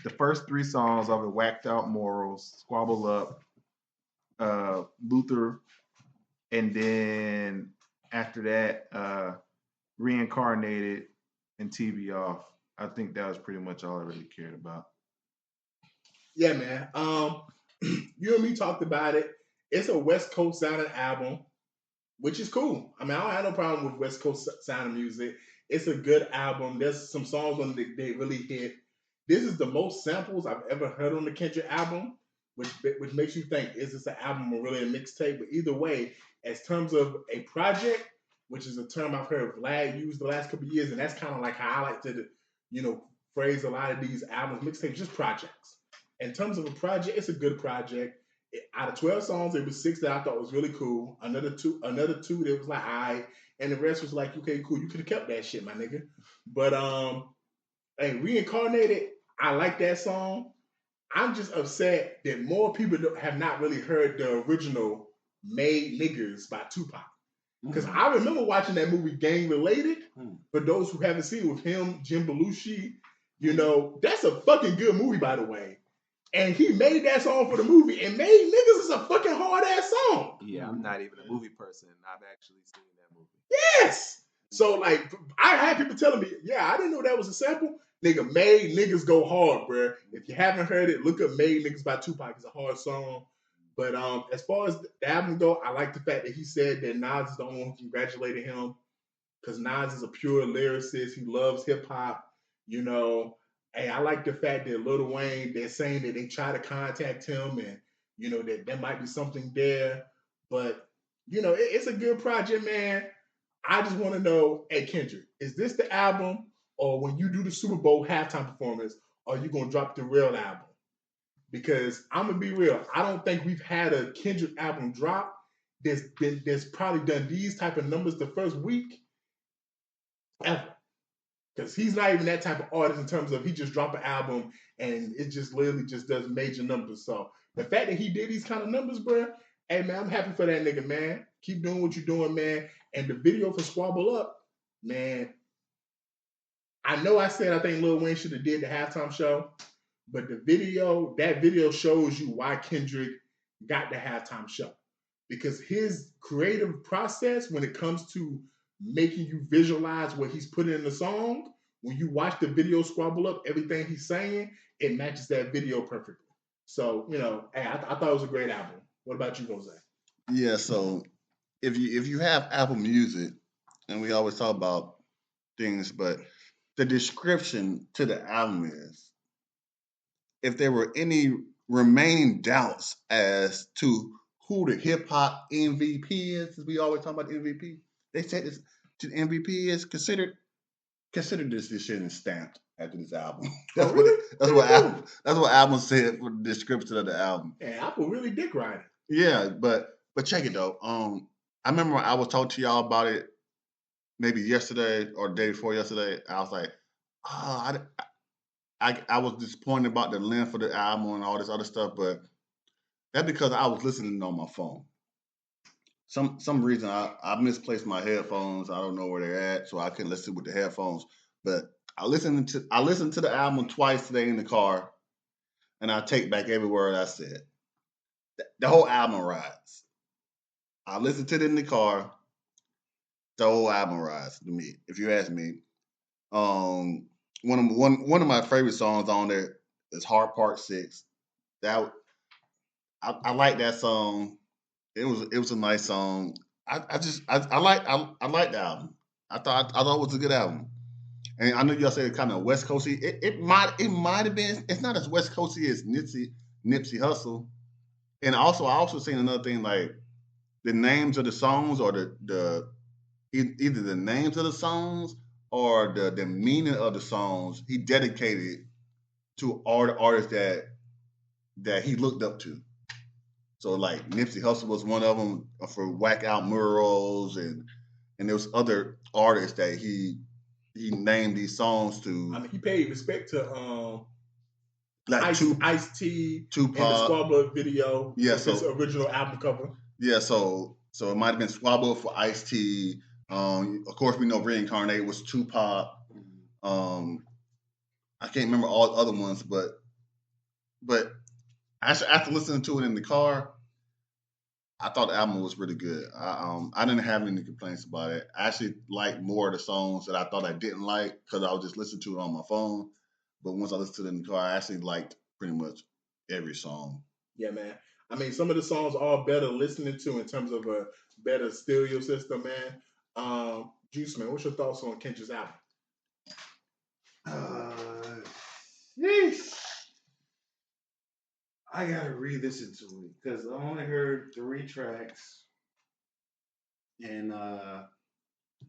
the first 3 songs of it: Whacked Out Morals, Squabble Up, Luther, and then after that, Reincarnated and TV Off. I think that was pretty much all I really cared about. Yeah, man. You and me talked about it. It's a West Coast sounding album, which is cool. I mean, I don't have no problem with West Coast sounding music. It's a good album. There's some songs on it they really hit. this is the most samples I've ever heard on the Kendrick album, which makes you think, is this an album or really a mixtape? But either way, as terms of a project, which is a term I've heard Vlad use the last couple of years, and that's kind of like how I like to, phrase a lot of these albums, mixtapes, just projects. In terms of a project, it's a good project. Out of 12 songs, there was 6 that I thought was really cool. Another two that was like, all right. And the rest was like, okay, cool. You could have kept that shit, my nigga. But hey, Reincarnated, I like that song. I'm just upset that more people have not really heard the original Made Niggas by Tupac. Because I remember watching that movie Gang Related. For those who haven't seen it, with him, Jim Belushi, that's a fucking good movie, by the way. And he made that song for the movie, and Made Niggas is a fucking hard ass song. Yeah, I'm not even a movie person. I've actually seen that movie. Yes. So like, I had people telling me, yeah, I didn't know that was a sample. Nigga, Made Niggas go hard, bro. If you haven't heard it, look up Made Niggas by Tupac. It's a hard song. But as far as the album go, I like the fact that he said that Nas is the only one who congratulated him, because Nas is a pure lyricist. He loves hip hop, Hey, I like the fact that Lil Wayne, they're saying that they try to contact him and, that there might be something there. But, it's a good project, man. I just want to know, hey, Kendrick, is this the album, or when you do the Super Bowl halftime performance, are you going to drop the real album? Because I'm going to be real. I don't think we've had a Kendrick album drop that's probably done these type of numbers the first week ever. Because he's not even that type of artist in terms of he just drop an album and it just literally just does major numbers. So the fact that he did these kind of numbers, bro, hey, man, I'm happy for that nigga, man. Keep doing what you're doing, man. And the video for Squabble Up, man, I know I said I think Lil Wayne should have did the halftime show, but that video shows you why Kendrick got the halftime show. Because his creative process when it comes to making you visualize what he's putting in the song, when you watch the video Squabble Up, everything he's saying, it matches that video perfectly. So, hey, I thought it was a great album. What about you, Jose? Yeah, so if you have Apple Music, and we always talk about things, but the description to the album is, if there were any remaining doubts as to who the hip hop MVP is, as we always talk about MVP, they said this to the MVP is consider this shit is stamped after this album. That's what album said for the description of the album. Yeah, Apple really dick riding. Yeah, but check it though. I remember I was talking to y'all about it maybe yesterday or the day before yesterday. I was like, I was disappointed about the length of the album and all this other stuff, but that's because I was listening on my phone. Some reason I misplaced my headphones. I don't know where they're at, so I couldn't listen with the headphones. But I listened to the album twice today in the car, and I take back every word I said. The whole album rides. I listened to it in the car. The whole album rides to me. If you ask me, one of my favorite songs on there is Heart Part 6. That I like that song. It was a nice song. I like the album. I thought it was a good album. And I know y'all said kind of West Coasty. It might have been. It's not as West Coasty as Nipsey Hussle. And I also seen another thing, like the names of the songs, or the either the names of the songs or the meaning of the songs he dedicated to all the artists that he looked up to. So like Nipsey Hussle was one of them for Whack Out Murals, and there was other artists that he named these songs to. I mean, he paid respect to like Ice-T, Tupac, and the Squabble video. Yeah, with his original album cover. Yeah, so it might have been Squabble for Ice-T. Of course, we know Reincarnated was Tupac. I can't remember all the other ones, but after listening to it in the car, I thought the album was really good. I didn't have any complaints about it. I actually liked more of the songs that I thought I didn't like because I was just listening to it on my phone. But once I listened to it in the car, I actually liked pretty much every song. Yeah, man. I mean, some of the songs are better listening to in terms of a better stereo system, man. Juice, man, what's your thoughts on Kendrick's album? Yeesh. I gotta re-listen to it because I only heard 3 tracks, and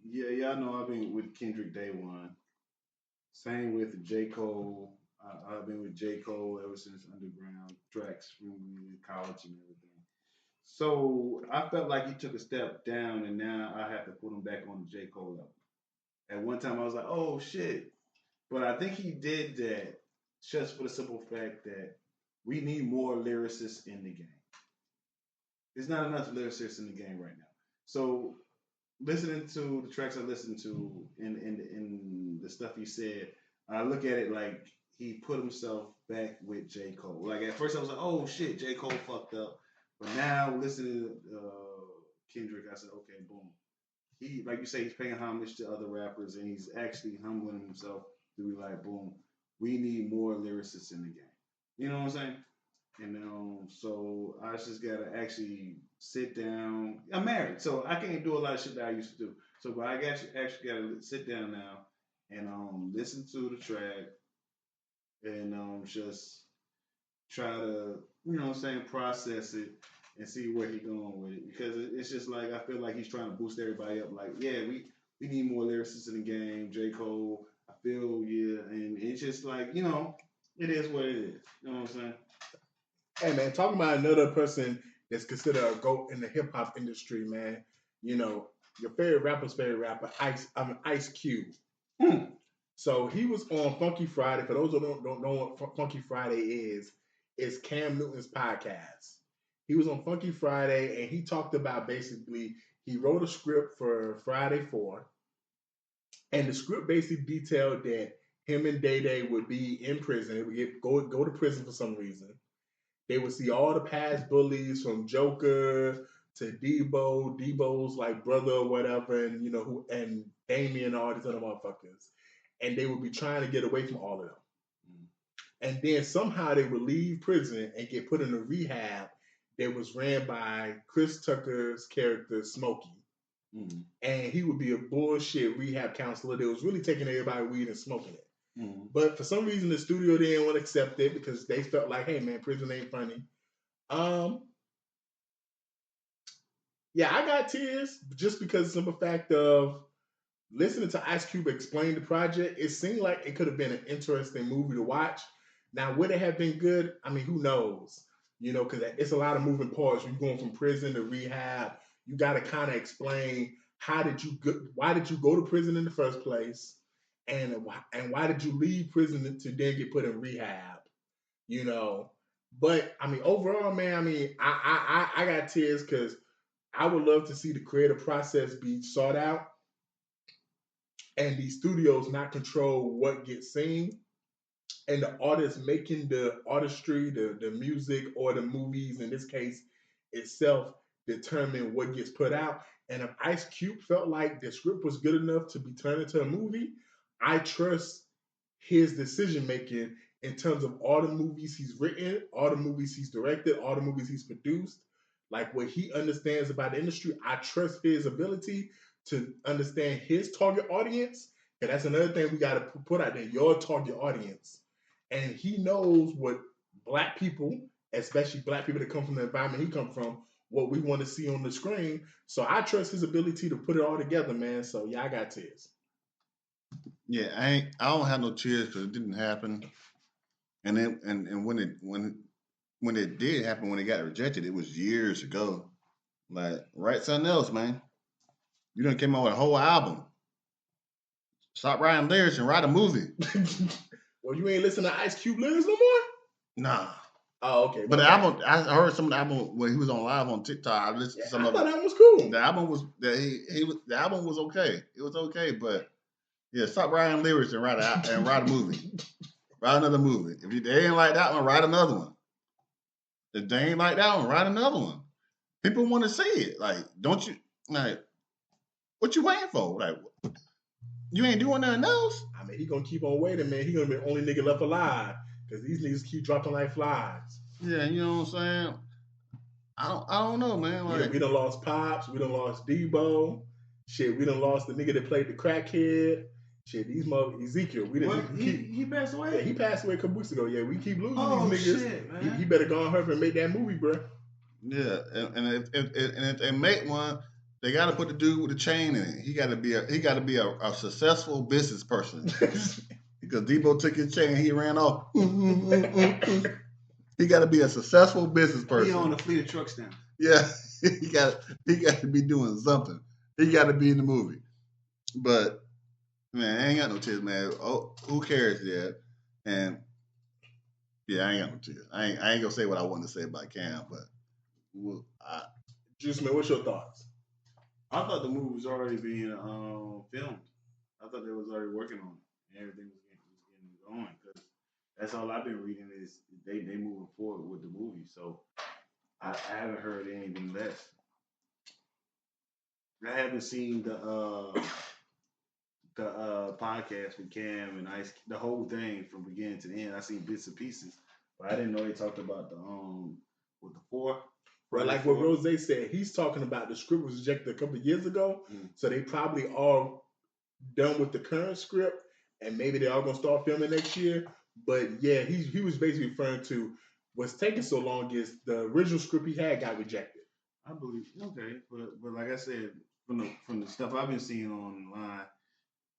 yeah, y'all know I've been with Kendrick day one. Same with J. Cole. I've been with J. Cole ever since Underground tracks from college and everything. So I felt like he took a step down, and now I have to put him back on the J. Cole level. At one time, I was like, oh shit. But I think he did that just for the simple fact that we need more lyricists in the game. There's not enough lyricists in the game right now. So listening to the tracks I listened to in the stuff he said, I look at it like he put himself back with J. Cole. Like at first I was like, oh shit, J. Cole fucked up. But now listening to Kendrick, I said, okay, boom. He, like you say, he's paying homage to other rappers and he's actually humbling himself to be like, boom, we need more lyricists in the game. You know what I'm saying? And so I just gotta actually sit down. I'm married, so I can't do a lot of shit that I used to do. So, but I actually gotta sit down now and listen to the track and just try to, you know what I'm saying, process it and see where he's going with it. Because it's just like I feel like he's trying to boost everybody up. Like, yeah, we need more lyricists in the game. J. Cole, I feel, yeah, and it's just like, you know, it is what it is. You know what I'm saying? Hey man, talking about another person that's considered a GOAT in the hip hop industry, man. You know, your favorite rapper, Ice Cube. So he was on Funky Friday. For those who don't know what Funky Friday is, it's Cam Newton's podcast. He was on Funky Friday and he talked about basically he wrote a script for Friday 4, and the script basically detailed that him and Day Day would be in prison. They would go to prison for some reason. They would see all the past bullies from Joker to Debo's like brother or whatever, and you know and Damien and all these other motherfuckers, and they would be trying to get away from all of them. And then somehow they would leave prison and get put in a rehab that was ran by Chris Tucker's character Smokey. And he would be a bullshit rehab counselor that was really taking everybody weed and smoking it. But for some reason, the studio didn't want to accept it because they felt like, hey, man, prison ain't funny. Yeah, I got tears just because of the simple fact of listening to Ice Cube explain the project. It seemed like it could have been an interesting movie to watch. Now, would it have been good? I mean, who knows? You know, because it's a lot of moving parts. You're going from prison to rehab. You got to kind of explain why did you go to prison in the first place? And why did you leave prison to then get put in rehab? You know, but I mean, overall, man, I mean, I got tears because I would love to see the creative process be sought out, and these studios not control what gets seen, and the artists making the artistry, the music, or the movies in this case itself determine what gets put out. And if Ice Cube felt like the script was good enough to be turned into a movie, I trust his decision making in terms of all the movies he's written, all the movies he's directed, all the movies he's produced, like what he understands about the industry. I trust his ability to understand his target audience. And that's another thing we got to put out there, your target audience. And he knows what black people, especially black people that come from the environment he come from, what we want to see on the screen. So I trust his ability to put it all together, man. So yeah, I got tears. Yeah, I don't have no tears because it didn't happen. And then and when it did happen, when it got rejected, it was years ago. Like, write something else, man. You done came out with a whole album. Stop writing lyrics and write a movie. Well, you ain't listening to Ice Cube lyrics no more? Nah. Oh, okay. But the album, I heard some of the album when he was on live on TikTok. I listened to some of it. I thought that was cool. The album was the album was okay. It was okay, but yeah, stop writing lyrics and write a movie. Write another movie. If they ain't like that one, write another one. If they ain't like that one, write another one. People want to see it. Like, don't you like? What you waiting for? Like, you ain't doing nothing else. I mean, he gonna keep on waiting, man. He gonna be the only nigga left alive because these niggas keep dropping like flies. Yeah, you know what I'm saying. I don't know, man. Like, yeah, we done lost Pops. We done lost Debo. Shit, we done lost the nigga that played the crackhead. Shit, these mother Ezekiel, He passed away? Yeah, he passed away a couple weeks ago. Yeah, we keep losing these niggas. Shit, man. He better go on her and make that movie, bro. Yeah, and if they make one, they got to put the dude with the chain in it. He got to be a successful business person. Because Debo took his chain, he ran off. He got to be a successful business person. He on the fleet of trucks now. Yeah, he got to be doing something. He got to be in the movie. But man, I ain't got no tears, man. Oh, who cares? Yeah, and yeah, I ain't got no tears. I ain't gonna say what I wanted to say about Cam, but Juice Man, what's your thoughts? I thought the movie was already being filmed. I thought they was already working on it. And everything was getting going because that's all I've been reading is they moving forward with the movie. So I haven't heard anything less. I haven't seen the podcast with Cam and Ice, the whole thing from beginning to end. I seen bits and pieces, but I didn't know they talked about the with the 4. Right, like what Rose said, he's talking about the script was rejected a couple of years ago, so they probably are done with the current script, and maybe they are gonna start filming next year. But yeah, he was basically referring to what's taking so long is the original script he had got rejected. I believe but like I said, from the stuff I've been seeing online,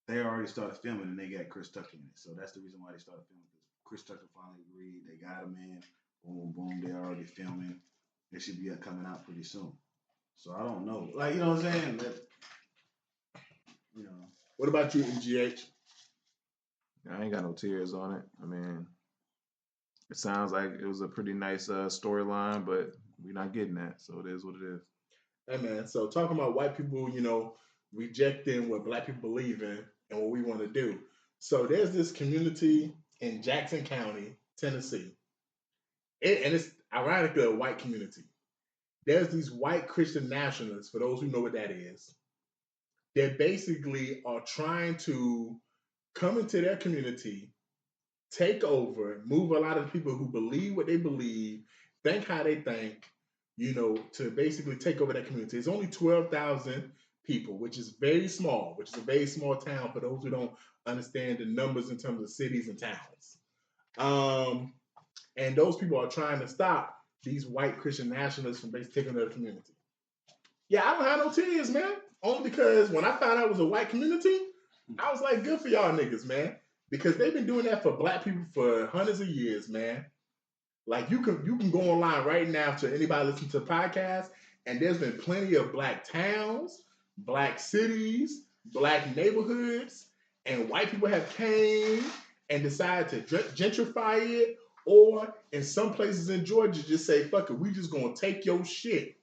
they already started filming and they got Chris Tucker in it. So that's the reason why they started filming. Chris Tucker finally agreed. They got him in. Boom, boom. They're already filming. They should be coming out pretty soon. So I don't know. Like, you know what I'm saying? What about you, MGH? I ain't got no tears on it. I mean, it sounds like it was a pretty nice storyline, but we're not getting that. So it is what it is. Hey, man. So talking about white people, rejecting what black people believe in and what we want to do. So there's this community in Jackson County, Tennessee. And it's ironically a white community. There's these white Christian nationalists, for those who know what that is. They basically are trying to come into their community, take over, move a lot of the people who believe what they believe, think how they think, to basically take over that community. It's only 12,000 people, which is very small, which is a very small town for those who don't understand the numbers in terms of cities and towns. And those people are trying to stop these white Christian nationalists from basically taking over the community. Yeah, I don't have no tears, man. Only because when I found out it was a white community, I was like, good for y'all niggas, man. Because they've been doing that for black people for hundreds of years, man. Like you can go online right now to anybody listening to the podcast, and there's been plenty of black towns, black cities, black neighborhoods, and white people have came and decided to gentrify it, or in some places in Georgia just say, fuck it, we just gonna take your shit.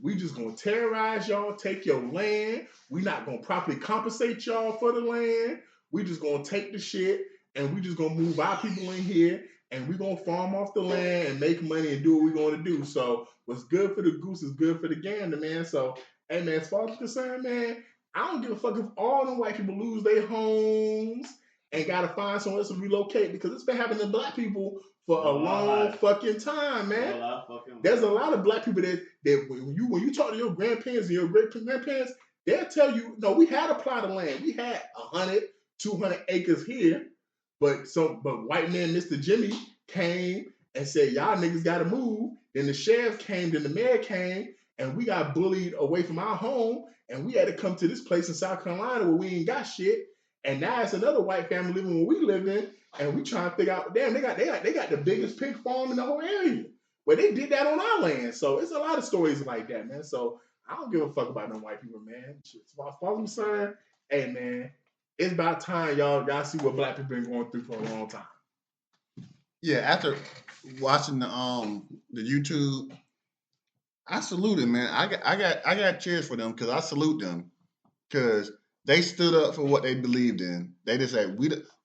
We just gonna terrorize y'all, take your land. We not gonna properly compensate y'all for the land. We just gonna take the shit and we just gonna move our people in here and we gonna farm off the land and make money and do what we gonna do. So what's good for the goose is good for the gander, man. So, hey man, as far as I'm concerned, man, I don't give a fuck if all them white people lose their homes and gotta find somewhere else to relocate because it's been happening to black people for a long fucking time, man. There's a lot of black people that when you talk to your grandparents and your great-grandparents, they'll tell you, no, we had a plot of land. We had 100, 200 acres here, but white man Mr. Jimmy came and said, y'all niggas gotta move. Then the sheriff came, then the mayor came, and we got bullied away from our home, and we had to come to this place in South Carolina where we ain't got shit. And now it's another white family living where we live in, and we trying to figure out, damn, they got the biggest pig farm in the whole area. But they did that on our land. So it's a lot of stories like that, man. So I don't give a fuck about them white people, man. As far as I'm concerned, hey man, it's about time y'all see what black people been going through for a long time. Yeah, after watching the YouTube, I salute him, man. I got cheers for them because I salute them because they stood up for what they believed in. They just said,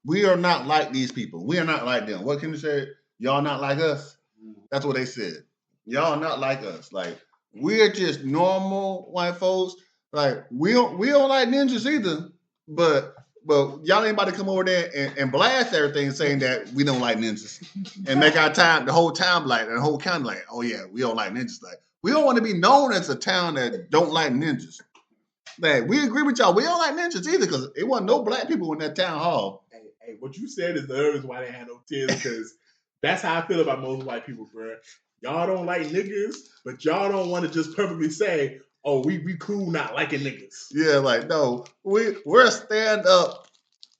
we are not like these people. We are not like them. What can you say? Y'all not like us? That's what they said. Y'all not like us. Like, we're just normal white folks. Like, we don't like ninjas either. But y'all ain't about to come over there and blast everything saying that we don't like ninjas. And make the whole town like, and the whole county like, oh yeah, we don't like ninjas. Like, we don't want to be known as a town that don't like ninjas. Like, we agree with y'all. We don't like ninjas either because it wasn't no black people in that town hall. Hey, what you said is the other reason why they had no tears because that's how I feel about most white people, bro. Y'all don't like niggas, but y'all don't want to just perfectly say, "Oh, we cool not liking niggas." Yeah, like no, we're stand up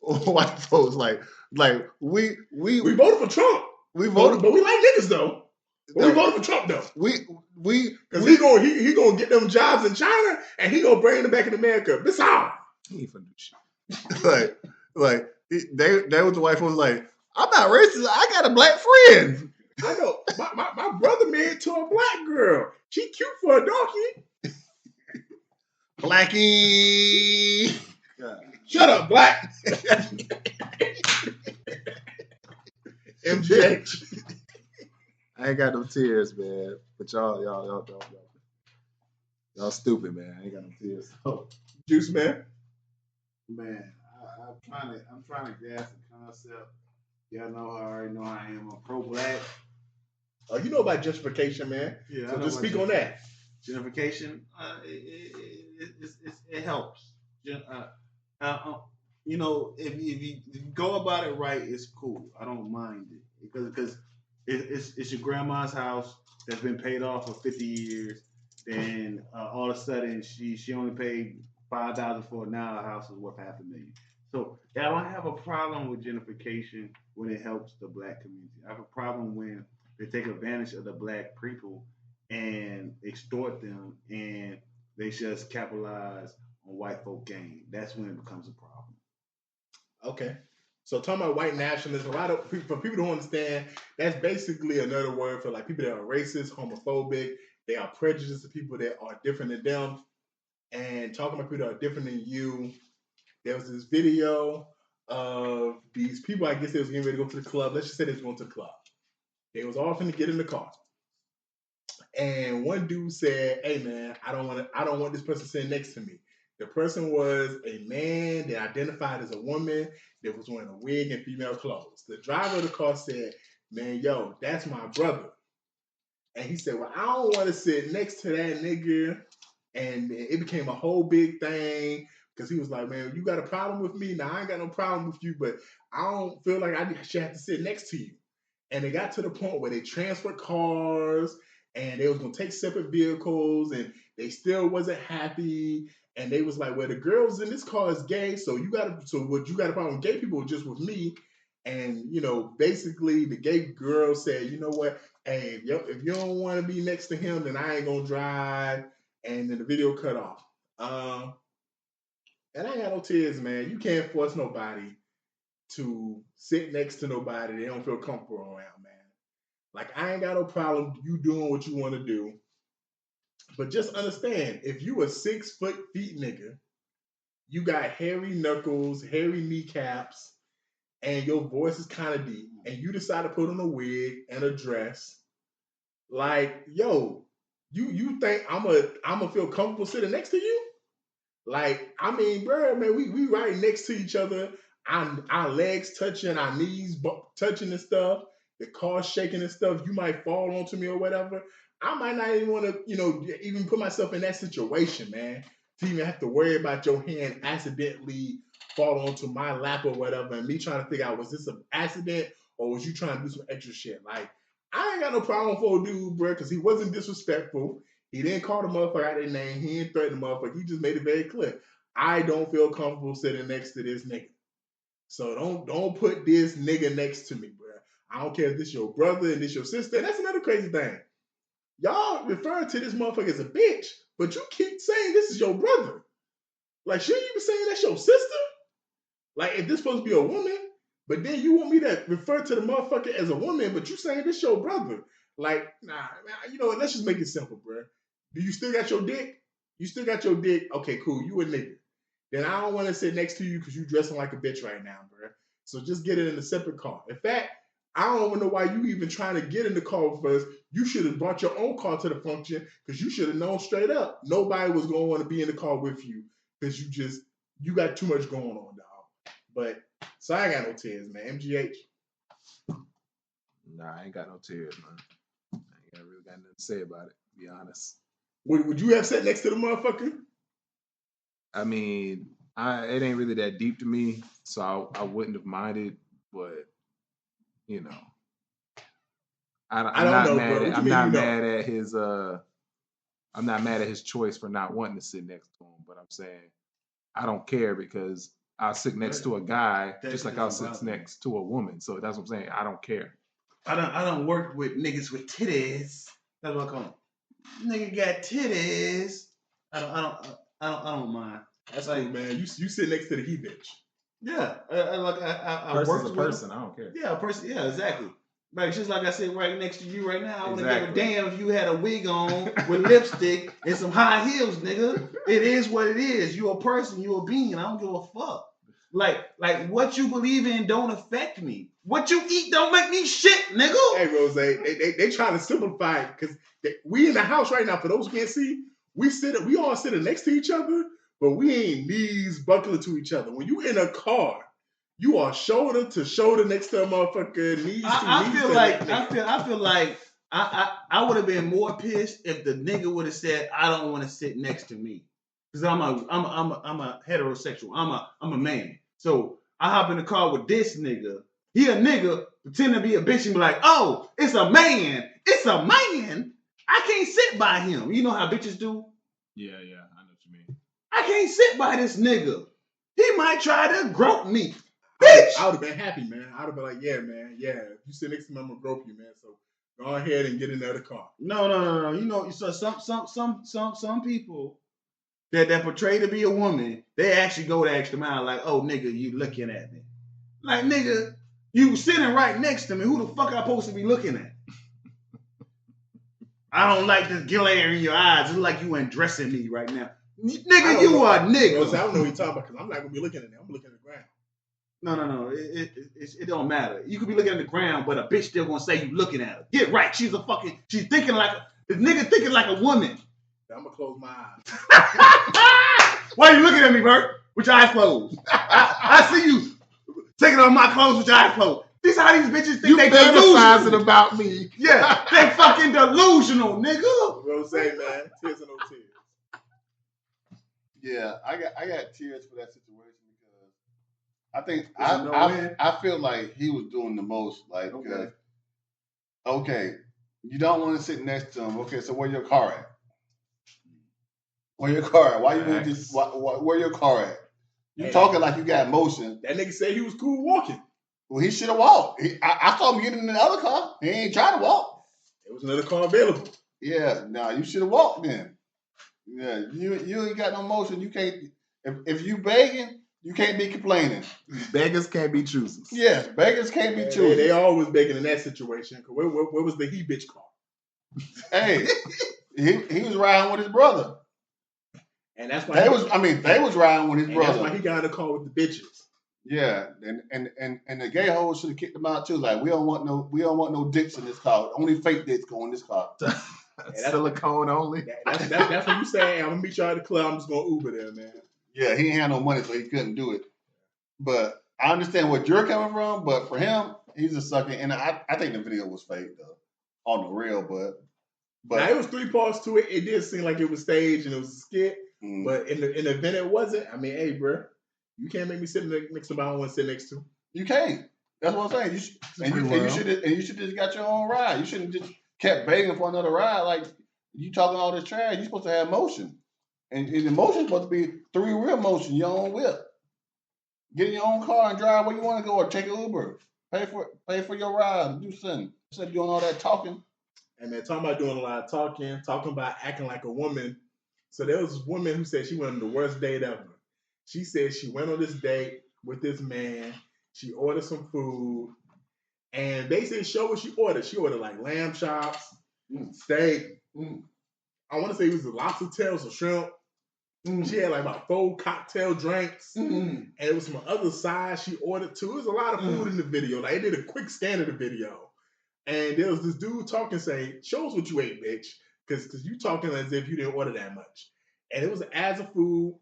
white folks. Like we voted for Trump. We voted, but we like niggas though. But we voted for Trump though. Because he gonna get them jobs in China and he gonna bring them back in America. That's all. He ain't finna do shit. They was the white folks like, I'm not racist. I got a black friend. I know. My brother married to a black girl. She cute for a donkey. Blackie. Shut up, black. MGH. I ain't got no tears, man. But y'all stupid, man. I ain't got no tears. Oh, Juice man. Man, I'm trying to grasp the concept. Y'all know I already know how I am. I'm pro-black. Oh, you know about gentrification, man. Yeah, so just speak on that. Gentrification, it helps. You know, if you go about it right, it's cool. I don't mind it because it's your grandma's house that's been paid off for 50 years. Then all of a sudden she only paid $5,000 for it. Now her house is worth $500,000. So I don't have a problem with gentrification when it helps the black community. I have a problem when they take advantage of the black people and extort them, and they just capitalize on white folk gain. That's when it becomes a problem. Okay. So talking about white nationalists, a lot of people, for people who don't understand, that's basically another word for like people that are racist, homophobic. They are prejudiced to people that are different than them. And talking about people that are different than you. There was this video of these people, I guess they was getting ready to go to the club. Let's just say they was going to the club. They was all finna get in the car. And one dude said, "Hey man, I don't want this person sitting next to me." The person was a man that identified as a woman that was wearing a wig and female clothes. The driver of the car said, "Man, yo, that's my brother." And he said, "Well, I don't want to sit next to that nigga." And it became a whole big thing because he was like, "Man, you got a problem with me? Now, I ain't got no problem with you, but I don't feel like I should have to sit next to you." And it got to the point where they transferred cars and they was going to take separate vehicles and they still wasn't happy. And they was like, "Well, the girls in this car is gay, so what you got a problem with gay people just with me?" And, you know, basically the gay girl said, "You know what? Hey, if you don't want to be next to him, then I ain't going to drive." And then the video cut off. And I ain't got no tears, man. You can't force nobody to sit next to nobody they don't feel comfortable around, man. Like, I ain't got no problem you doing what you want to do. But just understand, if you a 6 foot feet nigga, you got hairy knuckles, hairy kneecaps, and your voice is kind of deep, and you decide to put on a wig and a dress, like, yo, you think I'ma feel comfortable sitting next to you? Like, I mean, bro, man, we right next to each other, our legs touching, our knees touching and stuff, the car shaking and stuff. You might fall onto me or whatever. I might not even want to, even put myself in that situation, man, to even have to worry about your hand accidentally fall onto my lap or whatever, and me trying to figure out, was this an accident or was you trying to do some extra shit? Like, I ain't got no problem for a dude, bro, because he wasn't disrespectful. He didn't call the motherfucker out their name. He didn't threaten the motherfucker. He just made it very clear. I don't feel comfortable sitting next to this nigga. So don't put this nigga next to me, bro. I don't care if this your brother and this your sister. And that's another crazy thing. Y'all referring to this motherfucker as a bitch, but you keep saying this is your brother. Like, shouldn't you be saying that's your sister? Like, if this supposed to be a woman, but then you want me to refer to the motherfucker as a woman, but you saying this your brother. Like, nah, man, you know what? Let's just make it simple, bro. Do you still got your dick? You still got your dick? Okay, cool. You a nigga. Then I don't want to sit next to you because you dressing like a bitch right now, bro. So just get it in a separate car. In fact, I don't even know why you even trying to get in the car with us. You should have brought your own car to the function because you should have known straight up nobody was going to want to be in the car with you because you got too much going on, dog. But, so I ain't got no tears, man. MGH? Nah, I ain't got no tears, man. I ain't really got nothing to say about it, to be honest. Would you have sat next to the motherfucker? I mean, it ain't really that deep to me, so I wouldn't have minded. But you know, I'm not mad at. I'm not mad at his. I'm not mad at his choice for not wanting to sit next to him. But I'm saying I don't care because I'll sit next to a guy just like I'll sit next to a woman. So that's what I'm saying. I don't care. I don't work with niggas with titties. That's what I call them. Nigga got titties. I don't mind. That's like, cool, man. You sit next to the he bitch. Yeah, I work as a person. I don't care. Yeah, a person. Yeah, exactly. Like just like I sit right next to you right now. I wouldn't give a damn if you had a wig on with lipstick and some high heels, nigga. It is what it is. You a person. You a being. I don't give a fuck. Like what you believe in don't affect me. What you eat don't make me shit, nigga. Hey, Rose, they trying to simplify it because we in the house right now. For those who can't see, we all sitting next to each other, but we ain't knees buckling to each other. When you in a car, you are shoulder to shoulder next to a motherfucker, knees to knees. I feel like I would have been more pissed if the nigga would have said, "I don't want to sit next to me," because I'm a heterosexual. I'm a man. So I hop in the car with this nigga. He a nigga pretend to be a bitch and be like, "Oh, it's a man. It's a man. I can't sit by him." You know how bitches do? Yeah, I know what you mean. I can't sit by this nigga. He might try to grope me. Bitch! I would have been happy, man. I would have been like, yeah, man, yeah. If you sit next to me, I'm gonna grope you, man. So go ahead and get in the other car. No. You know, so some people that portray to be a woman, they actually go the extra mile, like, oh nigga, you looking at me. Like, nigga, you sitting right next to me. Who the fuck I supposed to be looking at? I don't like this glare in your eyes. It's like you undressing me right now. Nigga, you a nigga. Rose, I don't know what you're talking about because I'm not gonna be looking at it. I'm looking at the ground. No. It don't matter. You could be looking at the ground, but a bitch still gonna say you looking at her. Get right. She's thinking like this nigga thinking like a woman. I'm gonna close my eyes. Why are you looking at me, Bert? With your eyes closed. I see you taking off my clothes with your eyes closed. This how these bitches think they fantasizing about me. Yeah, they fucking delusional, nigga. Rose, man, tears or no tears. Yeah, I got tears for that situation because I think I feel like he was doing the most. Like, okay, you don't want to sit next to him. Okay, so where your car at? Where your car at? Why you want this? Where your car at? You talking like you got motion. That nigga said he was cool walking. Well, he should have walked. I saw him get in the other car. He ain't trying to walk. There was another car available. Yeah, you should have walked then. Yeah, you ain't got no motion. You can't. If you begging, you can't be complaining. Beggars can't be choosers. Yes, beggars can't be choosers. They always begging in that situation. Where was the he bitch car? Hey, he was riding with his brother. And that's why they was riding with his brother. That's why he got in the car with the bitches. Yeah, and the gay hoes should have kicked him out too. Like, we don't want no dicks in this car. Only fake dicks go in this car. Silicone only. That's what you say. I'm gonna meet y'all at the club. I'm just gonna Uber there, man. Yeah, he ain't had no money, so he couldn't do it. But I understand where you're coming from. But for him, he's a sucker. And I think the video was fake though, on the real. But now, it was 3 parts to it. It did seem like it was staged and it was a skit. But in the event it wasn't. I mean, hey, bro, you can't make me sit next to somebody I don't want to sit next to. You can't. That's what I'm saying. You should just got your own ride. You shouldn't just kept begging for another ride. Like, you talking all this trash. You supposed to have motion, and the motion supposed to be 3-wheel motion. Your own whip. Get in your own car and drive where you want to go, or take an Uber. Pay for your ride. Do something instead of doing all that talking. And man, talking about doing a lot of talking about acting like a woman. So there was this woman who said she went on the worst date ever. She said she went on this date with this man. She ordered some food. And basically show what she ordered. She ordered like lamb chops, steak. I want to say it was the lobster tails or shrimp. She had like about 4 cocktail drinks. And it was some other sides she ordered too. It was a lot of food in the video. Like, they did a quick scan of the video. And there was this dude talking saying, show us what you ate, bitch. Because you talking as if you didn't order that much. And it was as a food.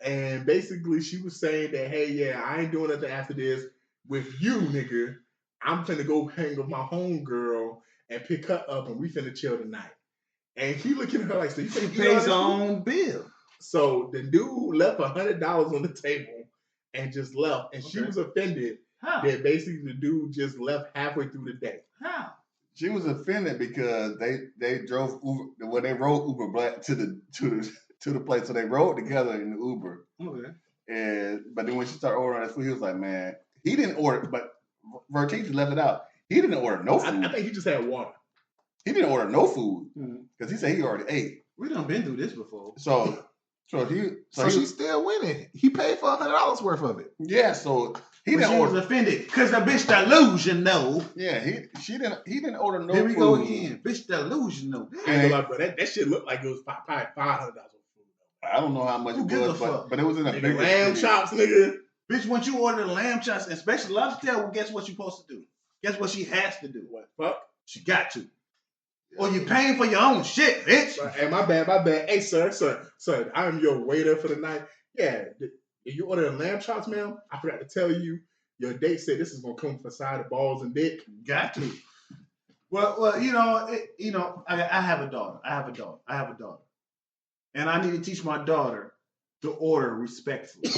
And basically she was saying that, hey, yeah, I ain't doing nothing after this with you, nigga. I'm finna go hang with my homegirl and pick her up and we finna chill tonight. And he looking at her like, so you finna pay his own bill. So the dude left $100 on the table and just left, and she Okay. was offended How? that basically the dude just left halfway through the day. How? She was offended because they drove Uber. Well, they rode Uber Black to the place, so they rode together in the Uber. Okay. But then when she started ordering that food, he was like, "Man, he didn't order." But Vertice left it out. He didn't order no food. I think he just had water. He didn't order no food Mhm. because he said he already ate. We done been through this before. So she's still winning. He paid for $100 worth of it. yeah. So he But didn't she was order. offended because the bitch delusional. Yeah, he didn't order no Here food. we go again. Bitch delusional. I ain't gonna lie, bro. That shit looked like it was probably $500 of food. I don't know how much Who it gives was, a fuck? but it was in a Nigga, bigger lamb city. chops, nigga. Bitch, once you order the lamb chops, and especially lobster tail, well, guess what you're supposed to do? Guess what she has to do? What fuck? She got to. Or you paying for your own shit, bitch. Hey, my bad. Hey, sir, I am your waiter for the night. Yeah, did you order the lamb chops, ma'am? I forgot to tell you. Your date said this is gonna come for side of balls and dick. Got to. Well, I have a daughter. I have a daughter. And I need to teach my daughter to order respectfully.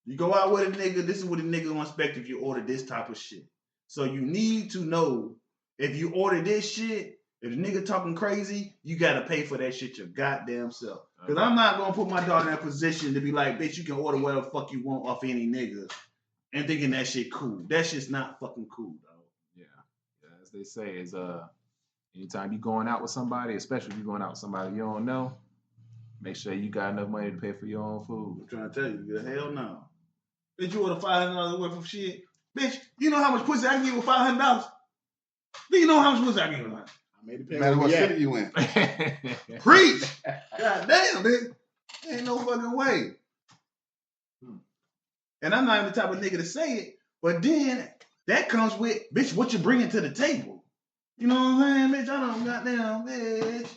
You go out with a nigga, this is what a nigga gonna expect if you order this type of shit. So you need to know if you order this shit, if the nigga talking crazy, you gotta pay for that shit your goddamn self. Because I'm not gonna put my daughter in a position to be like, bitch, you can order whatever the fuck you want off any nigga and thinking that shit cool. That shit's not fucking cool, dog. Yeah. As they say, is anytime you going out with somebody, especially if you're going out with somebody you don't know, make sure you got enough money to pay for your own food. I'm trying to tell you, hell no. Bitch, you order $500 worth of shit. Bitch, you know how much pussy I can get with $500? Do you know how much pussy I can get with that? I made it No matter what city you in. Preach! God damn, bitch. Ain't no fucking way. And I'm not even the type of nigga to say it, but then that comes with, bitch, what you bringing to the table. You know what I'm saying, bitch? I don't goddamn, bitch.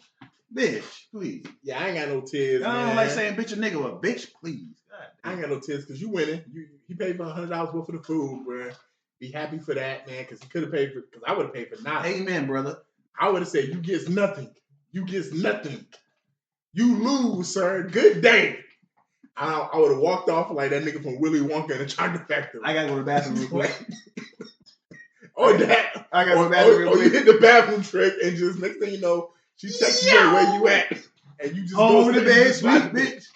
Bitch, please. Yeah, I ain't got no tears, I man. don't like saying bitch a nigga, but bitch, please. God I ain't got no tears because you winning. He paid for $100 worth of the food, bro. Be happy for that, man, because he could have paid for, because I would have paid for nothing. Amen, brother. I would have said, you get nothing. You get nothing. You lose, sir. Good day. I would have walked off like that nigga from Willy Wonka and the Chocolate Factory. I gotta go to the bathroom real quick. Or that. I gotta go to the bathroom real Or you quick. hit the bathroom trick and just next thing you know, she texts you where you at. And you just Home go in the straight bed, to sleep, sleep. bitch.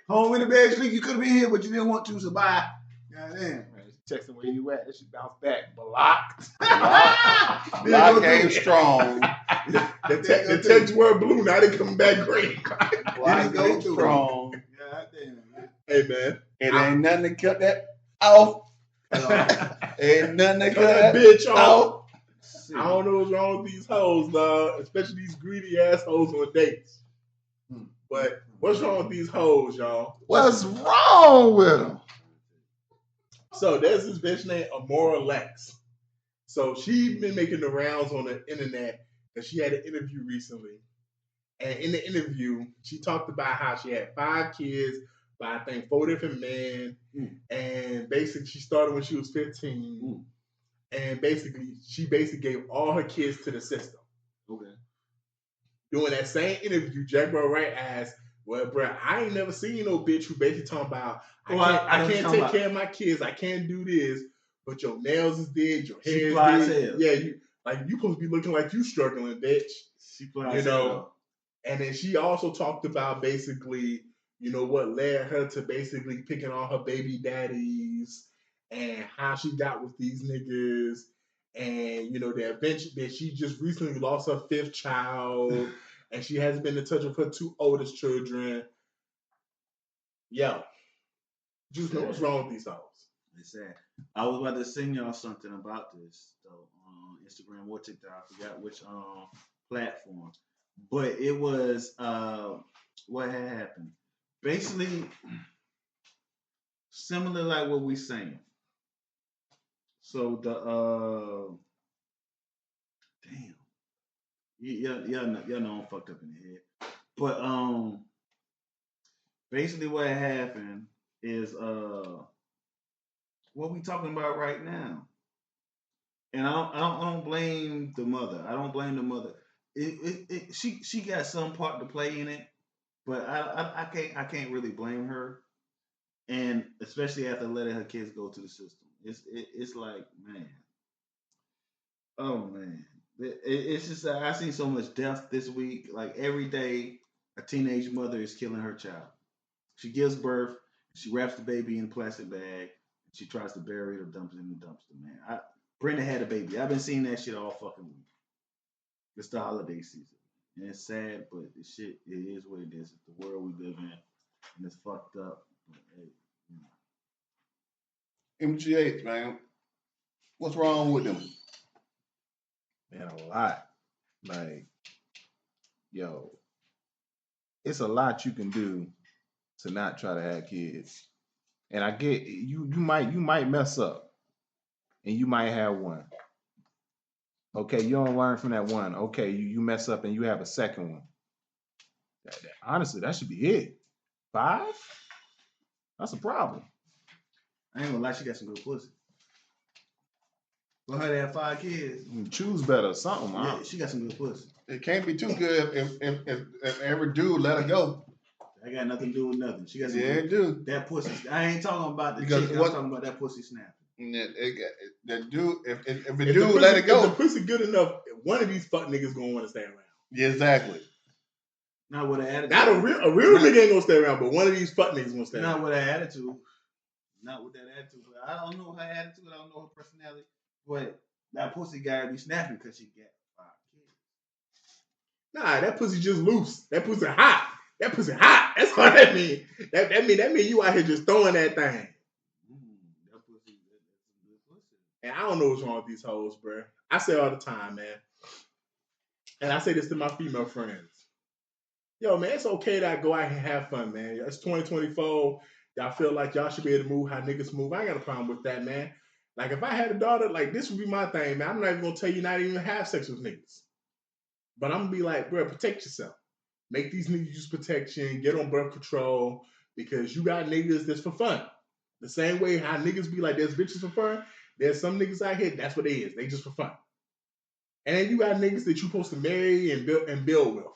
Home in the bed, sleep. You could have been here, but you didn't want to, so bye. Goddamn. Texting where you at, that shit bounce back. Blocked. Block game strong. The text word blue, now they coming back green. Block go game through. strong. Goddamn. Hey, man. It ain't nothing to cut that off. Ain't nothing to Cut cut that that bitch off. off. I don't know what's wrong with these hoes, dog. Especially these greedy assholes on dates. But what's wrong with these hoes, y'all? What's wrong with him? So there's this bitch named Amora Lex. So she been making the rounds on the internet because she had an interview recently. And in the interview, she talked about how she had 5 kids by, I think, 4 different men. And basically, she started when she was 15. And she gave all her kids to the system. Okay. During that same interview, Jack Bro Wright asked, well, bro, I ain't never seen no bitch who basically talking about, I can't take care of my kids, I can't do this, but your nails is dead, your hair is dead. Yeah, you supposed to be looking like you struggling, bitch. She flies, you know. And then she also talked about basically, what led her to basically picking all her baby daddies and how she got with these niggas. And, that she just recently lost her 5th child and she hasn't been in touch with her 2 oldest children. Yo, just know what's wrong with these hoes. It's sad. I was about to send y'all something about this, though, on Instagram or TikTok. I forgot which platform. But it was what had happened. Basically, similar like what we saying. So the damn. Y'all know I'm fucked up in the head. But basically what happened is what we talking about right now. And I don't blame the mother. I don't blame the mother. She got some part to play in it. But I can't really blame her, and especially after letting her kids go to the system. It's like, man, oh man, it's just I've seen so much death this week. Like every day, a teenage mother is killing her child. She gives birth, she wraps the baby in a plastic bag, and she tries to bury it or dump it in the dumpster. Man, Brenda had a baby. I've been seeing that shit all fucking week. It's the holiday season. And it's sad, but the shit, it is what it is. It's the world we live in, and it's fucked up. But, hey, MGH, man. What's wrong with them? Man, a lot. Like, yo, it's a lot you can do to not try to have kids. And I get you might mess up and you might have one. Okay, you don't learn from that one. Okay, you mess up and you have a second one. Honestly, that should be it. 5? That's a problem. I ain't gonna lie, she got some good pussy. For her to have 5 kids, choose better, something. Yeah, she got some good pussy. It can't be too good if every dude let her go. That got nothing to do with nothing. She got some it do. That pussy. I ain't talking about the Because chick. I'm talking about that pussy snapping. That dude, if a dude let it go, if the pussy good enough, one of these fuck niggas gonna want to stay around. Yeah, exactly. Not with an attitude. Not a real nigga ain't gonna stay around, but one of these fuck niggas gonna stay around. Not with an attitude. Not with that attitude. But I don't know her attitude. I don't know her personality. But that pussy gotta be snapping because she got 5 kids. Nah, that pussy just loose. That pussy hot. That pussy hot. That's what that mean. That mean you out here just throwing that thing. That pussy, that's some good pussy. And I don't know what's wrong with these hoes, bro. I say all the time, man. And I say this to my female friends. Yo, man, it's okay to go out here and have fun, man. It's 2024. Y'all feel like y'all should be able to move how niggas move. I ain't got a problem with that, man. Like, if I had a daughter, like, this would be my thing, man. I'm not even going to tell you not even have sex with niggas. But I'm going to be like, bro, protect yourself. Make these niggas use protection. Get on birth control. Because you got niggas that's for fun. The same way how niggas be like, there's bitches for fun. There's some niggas out here, that's what they is. They just for fun. And then you got niggas that you supposed to marry and build with.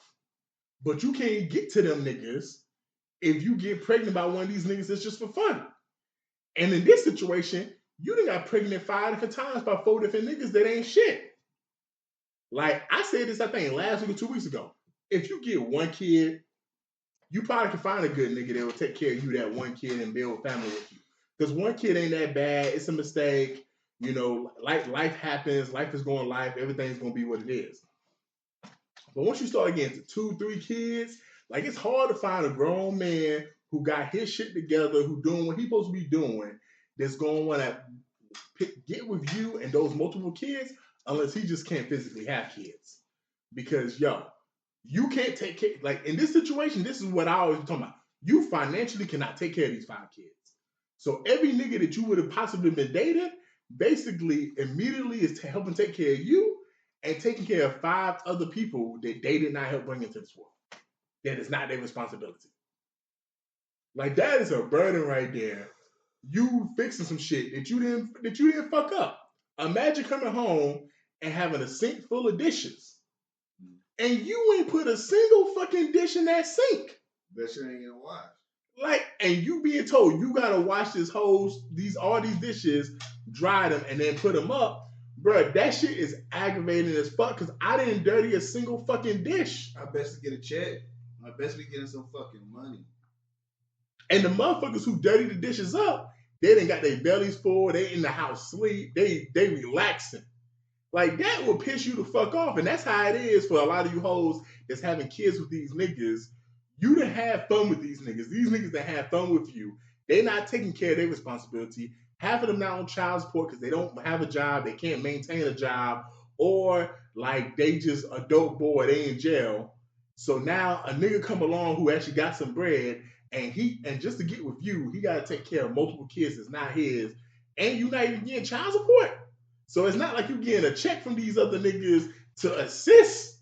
But you can't get to them niggas if you get pregnant by one of these niggas that's just for fun. And in this situation, you done got pregnant 5 different times by 4 different niggas that ain't shit. Like, I said this, I think, last week or 2 weeks ago. If you get one kid, you probably can find a good nigga that will take care of you, that one kid, and build a family with you. Because one kid ain't that bad. It's a mistake. You know, life happens. Life is going life. Everything's going to be what it is. But once you start getting to 2, 3 kids, like, it's hard to find a grown man who got his shit together, who doing what he's supposed to be doing, that's going to want to get with you and those multiple kids, unless he just can't physically have kids. Because, yo, you can't take care. Like, in this situation, this is what I always be talking about. You financially cannot take care of these 5 kids. So every nigga that you would have possibly been dating, basically, immediately is helping take care of you and taking care of 5 other people that they did not help bring into this world. That is not their responsibility. Like, that is a burden right there. You fixing some shit that you didn't fuck up. Imagine coming home and having a sink full of dishes. And you ain't put a single fucking dish in that sink. That shit ain't gonna wash. Like, and you being told you gotta wash all these dishes, dry them, and then put them up. Bruh, that shit is aggravating as fuck because I didn't dirty a single fucking dish. I best to get a check. I best be getting some fucking money. And the motherfuckers who dirty the dishes up, they done got their bellies full. They in the house sleep. They relaxing. Like, that will piss you the fuck off. And that's how it is for a lot of you hoes that's having kids with these niggas. You done have fun with these niggas. These niggas that have fun with you, they not taking care of their responsibility. Half of them not on child support because they don't have a job. They can't maintain a job. Or, like, they just a dope boy. They in jail. So now a nigga come along who actually got some bread, and just to get with you, he got to take care of multiple kids that's not his. And you not even getting child support. So it's not like you getting a check from these other niggas to assist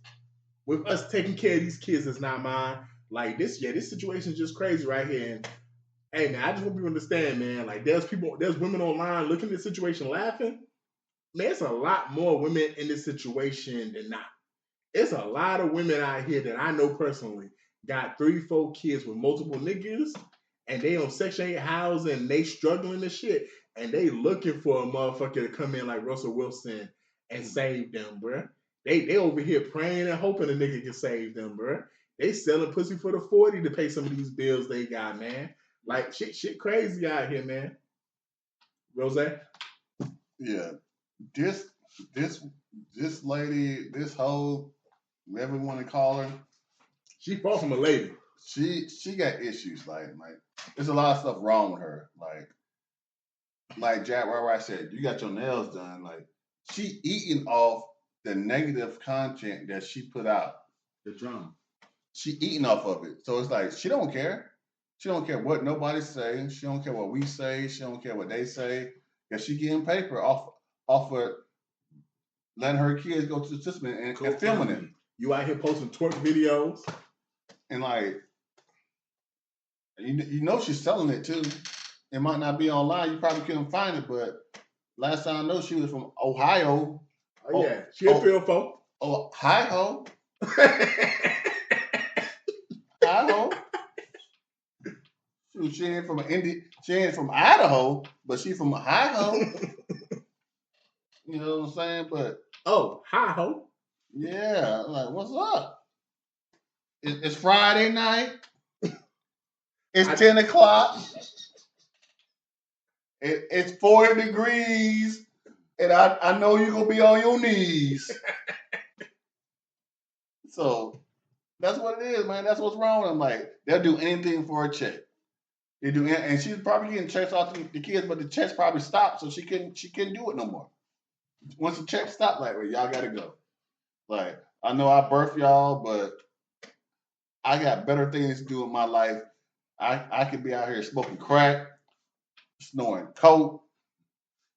with us taking care of these kids that's not mine. Like, this situation is just crazy right here. And hey, man, I just want people to understand, man. Like, there's women online looking at this situation laughing. Man, it's a lot more women in this situation than not. It's a lot of women out here that I know personally got 3-4 kids with multiple niggas, and they on Section 8 housing, and they struggling and shit, and they looking for a motherfucker to come in like Russell Wilson and save them, bruh. They over here praying and hoping a nigga can save them, bruh. They selling pussy for the 40 to pay some of these bills they got, man. Like shit crazy out here, man. Rose? Yeah. This lady, this hoe, whatever you want to call her, she far from a lady. She got issues. Like there's a lot of stuff wrong with her. Like Jack Right said, you got your nails done. Like she eating off the negative content that she put out. The drum. She eating off of it. So it's like she don't care. She don't care what nobody say. She don't care what we say. She don't care what they say. Because she getting paper off of letting her kids go to the system and filming it. You out here posting twerk videos. And like, you know she's selling it too. It might not be online. You probably couldn't find it, but last time I know she was from Ohio. Oh yeah, she a field folk. Ohio. Ohio. She ain't from She ain't from Idaho, but she from Ohio. You know what I'm saying? But Ohio. Yeah, like what's up? It's Friday night. It's 10 o'clock. It's 40 degrees, and I know you're gonna be on your knees. So that's what it is, man. That's what's wrong with them. Like they'll do anything for a check. They do, and she's probably getting checks off the kids, but the checks probably stopped, so she couldn't do it no more. Once the check stopped, like, well, y'all gotta go. Like I know I birthed y'all, but I got better things to do with my life. I could be out here smoking crack, snoring coke.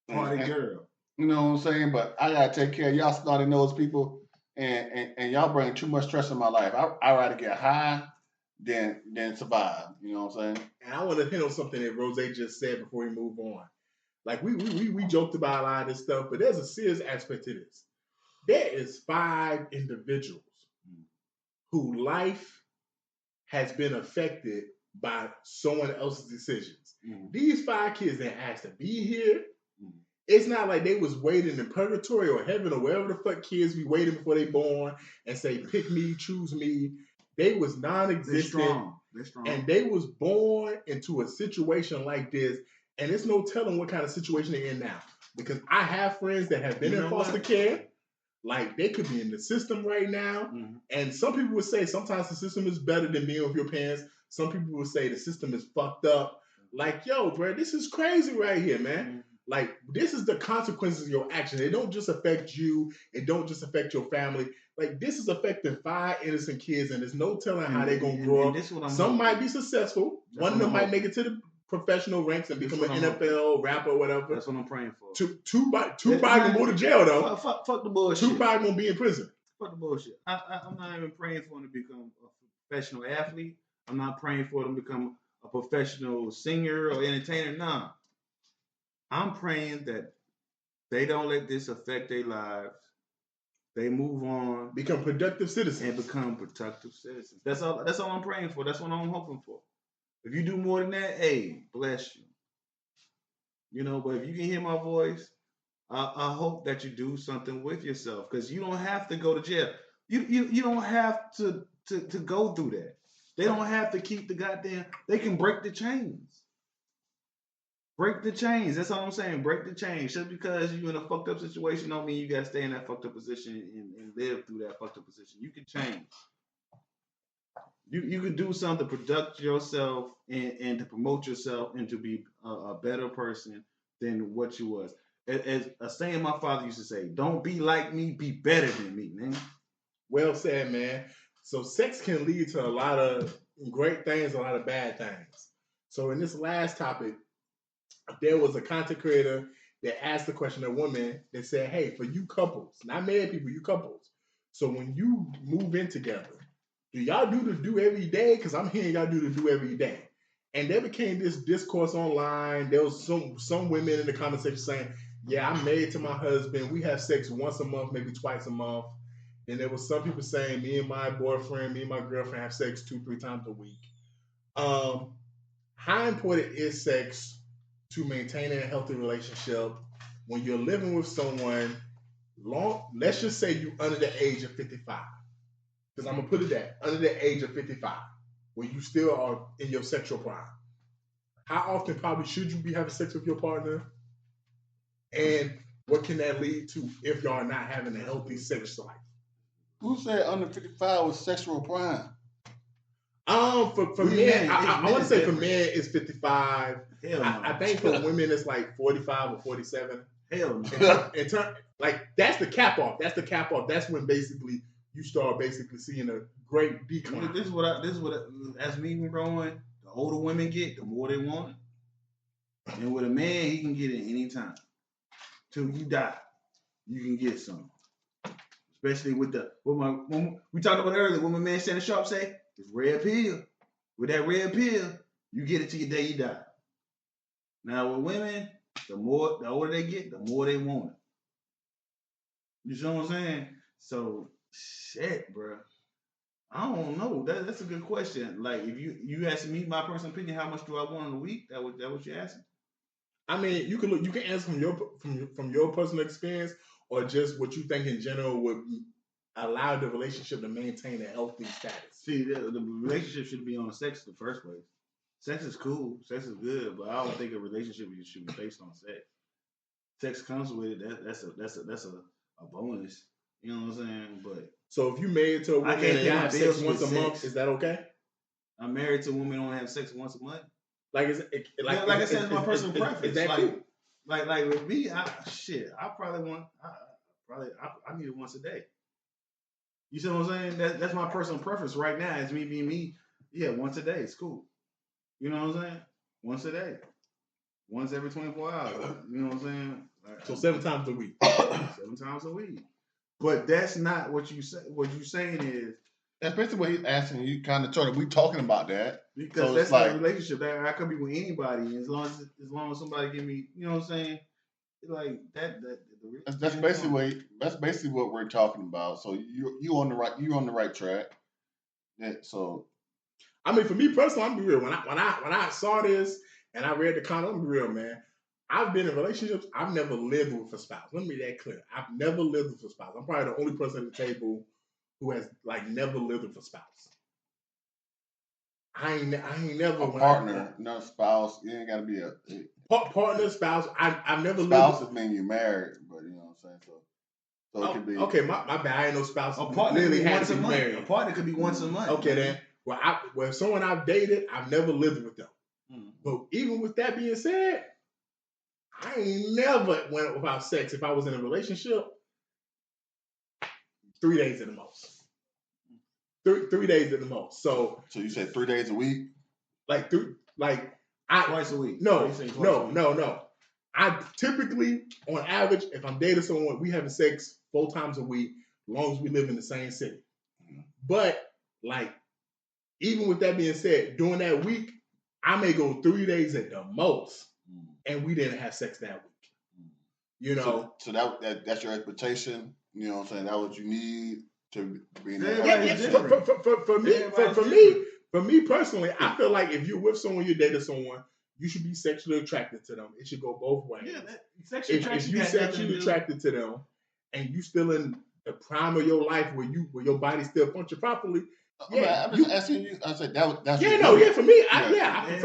Party girl. You know what I'm saying? But I gotta take care of y'all snotty nose people, and y'all bring too much stress in my life. I rather get high than survive. You know what I'm saying? And I want to hit on something that Rose just said before we move on. Like we joked about a lot of this stuff, but there's a serious aspect to this. There is 5 individuals whose life has been affected by someone else's decisions. Mm-hmm. These 5 kids that asked to be here, it's not like they was waiting in purgatory or heaven or wherever the fuck kids be waiting before they born and say, pick me, choose me. They was non-existent. They're strong. And they was born into a situation like this, and it's no telling what kind of situation they're in now. Because I have friends that have been in foster care. Like, they could be in the system right now. Mm-hmm. And some people would say sometimes the system is better than being with your parents. Some people would say the system is fucked up. Like, yo, bro, this is crazy right here, man. Mm-hmm. Like, this is the consequences of your actions. It don't just affect you. It don't just affect your family. Like, this is affecting 5 innocent kids, and there's no telling how they're going to grow up. Some might be successful. One of them might make it to the professional ranks and become an NFL rapper or whatever. That's what I'm praying for. Tupac gonna go to jail though. Fuck the bullshit. Tupac gonna be in prison. Fuck the bullshit. I'm not even praying for him to become a professional athlete. I'm not praying for him to become a professional singer or entertainer. Nah. I'm praying that they don't let this affect their lives. They move on, become productive citizens, and become productive citizens. That's all I'm praying for. That's what I'm hoping for. If you do more than that, hey, bless you. You know, but if you can hear my voice, I hope that you do something with yourself, because you don't have to go to jail. You don't have to go through that. They don't have to keep the goddamn. They can break the chains. Break the chains. That's all I'm saying. Break the chains. Just because you're in a fucked up situation don't mean you got to stay in that fucked up position and live through that fucked up position. You can change. You can do something to product yourself and to promote yourself and to be a better person than what you was. As a saying my father used to say, don't be like me, be better than me, man. Well said, man. So sex can lead to a lot of great things, a lot of bad things. So in this last topic, there was a content creator that asked the question of women that said, hey, for you couples, not married people, you couples. So when you move in together, do y'all do the do every day? Because I'm hearing y'all do the do every day. And there became this discourse online. There was some women in the comment section saying, yeah, I'm married to my husband. We have sex once a month, maybe twice a month. And there was some people saying me and my boyfriend, me and my girlfriend have sex 2-3 times a week. How important is sex to maintain a healthy relationship when you're living with someone let's just say you under the age of 55. Because I'm gonna put it that under the age of 55, when you still are in your sexual prime. How often probably should you be having sex with your partner? And what can that lead to if y'all are not having a healthy sex life? Who said under 55 was sexual prime? For men, I want to say for men it's 55. Hell no. I think for women it's like 45 or 47. Hell no. Like that's the cap off. That's the cap off. That's when basically you start basically seeing a great decline. This is what as me growing, the older women get, the more they want it. And with a man, he can get it anytime. Till you die, you can get some. Especially with when we talked about earlier, when my man Shannon Sharp say, it's red pill. With that red pill, you get it till your day you die. Now with women, the older they get, the more they want it. You see what I'm saying? So shit, bro. I don't know. That's a good question. Like if you asking me my personal opinion, how much do I want in a week? That what you're asking? I mean, you can answer from your personal experience, or just what you think in general would allow the relationship to maintain a healthy status. See, the relationship should be on sex in the first place. Sex is cool, sex is good, but I don't think a relationship should be based on sex. Sex comes with it. That's a bonus. You know what I'm saying? But so if you married to a woman and you have sex once a month, is that okay? I'm married to a woman who only have sex once a month. Like I said, it's my personal preference. Is that cool? Like with me, I probably I need it once a day. You see what I'm saying? That's my personal preference right now. It's me being me. Yeah, once a day, it's cool. You know what I'm saying? Once a day, once every 24 hours. You know what I'm saying? So 7 times a week. 7 times a week. But that's not what you say. What you saying is. That's basically what he's asking you. Kind of sort of. We talking about that because so that's not a relationship. That I could be with anybody as long as somebody give me. You know what I'm saying? Like that. That's basically what we're talking about. So you on the right track. So, I mean, for me personally, I'm gonna be real. When I saw this and I read the comment, I'm gonna be real, man. I've been in relationships. I've never lived with a spouse. Let me be that clear. I've never lived with a spouse. I'm probably the only person at the table who has like never lived with a spouse. I ain't never a partner, not a spouse. You ain't got to be a partner, spouse. I've never lived. Spouse mean you married, but you know what I'm saying. So it could be okay. My bad. I ain't no spouse. A partner could be once a month. A partner could be once a month. Okay then. Well, someone I've dated, I've never lived with them. Mm-hmm. But even with that being said, I ain't never went without sex if I was in a relationship. 3 days at the most. 3 days at the most. So you said 3 days a week? Twice a week. No. I typically, on average, if I'm dating someone, we having sex 4 times a week, as long as we live in the same city. Mm-hmm. But even with that being said, during that week, I may go 3 days at the most, and we didn't have sex that week. You know. So that's your expectation. You know what I'm saying? That's what you need to be in that. For me personally, I feel like if you're with someone, you're dating someone, you should be sexually attracted to them. It should go both ways. Yeah, if you're sexually attracted to them and you still in the prime of your life where your body still function properly, I'm just asking you. I said that's for me.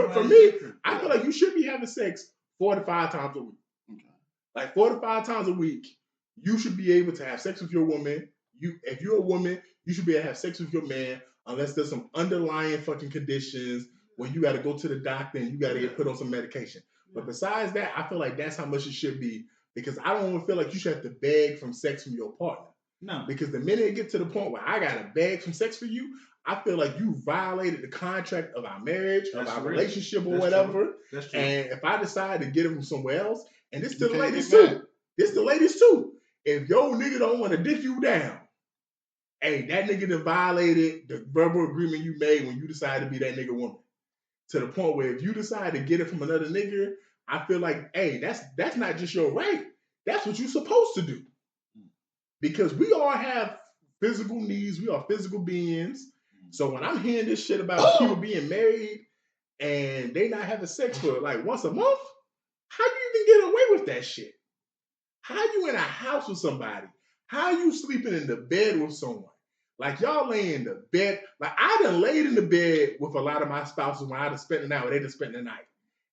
For me, I feel like you should be having sex 4 to 5 times a week. Okay. Like 4 to 5 times a week. You should be able to have sex with your woman. If you're a woman, you should be able to have sex with your man unless there's some underlying fucking conditions where you got to go to the doctor and you got to get put on some medication. But besides that, I feel like that's how much it should be because I don't feel like you should have to beg from sex from your partner. No. Because the minute it gets to the point where I got to beg from sex for you, I feel like you violated the contract of our marriage, of our relationship or whatever. That's true. And if I decide to get it from somewhere else, and this to the ladies too. This the ladies too. If your nigga don't want to dick you down, hey, that nigga done violated the verbal agreement you made when you decided to be that nigga woman. To the point where if you decide to get it from another nigga, I feel like, hey, that's not just your right. That's what you're supposed to do. Because we all have physical needs. We are physical beings. So when I'm hearing this shit about people being married and they not having sex for like once a month, how you even get away with that shit? How you in a house with somebody? How you sleeping in the bed with someone? Like y'all lay in the bed. Like I done laid in the bed with a lot of my spouses when I done spent the night or they done spent the night.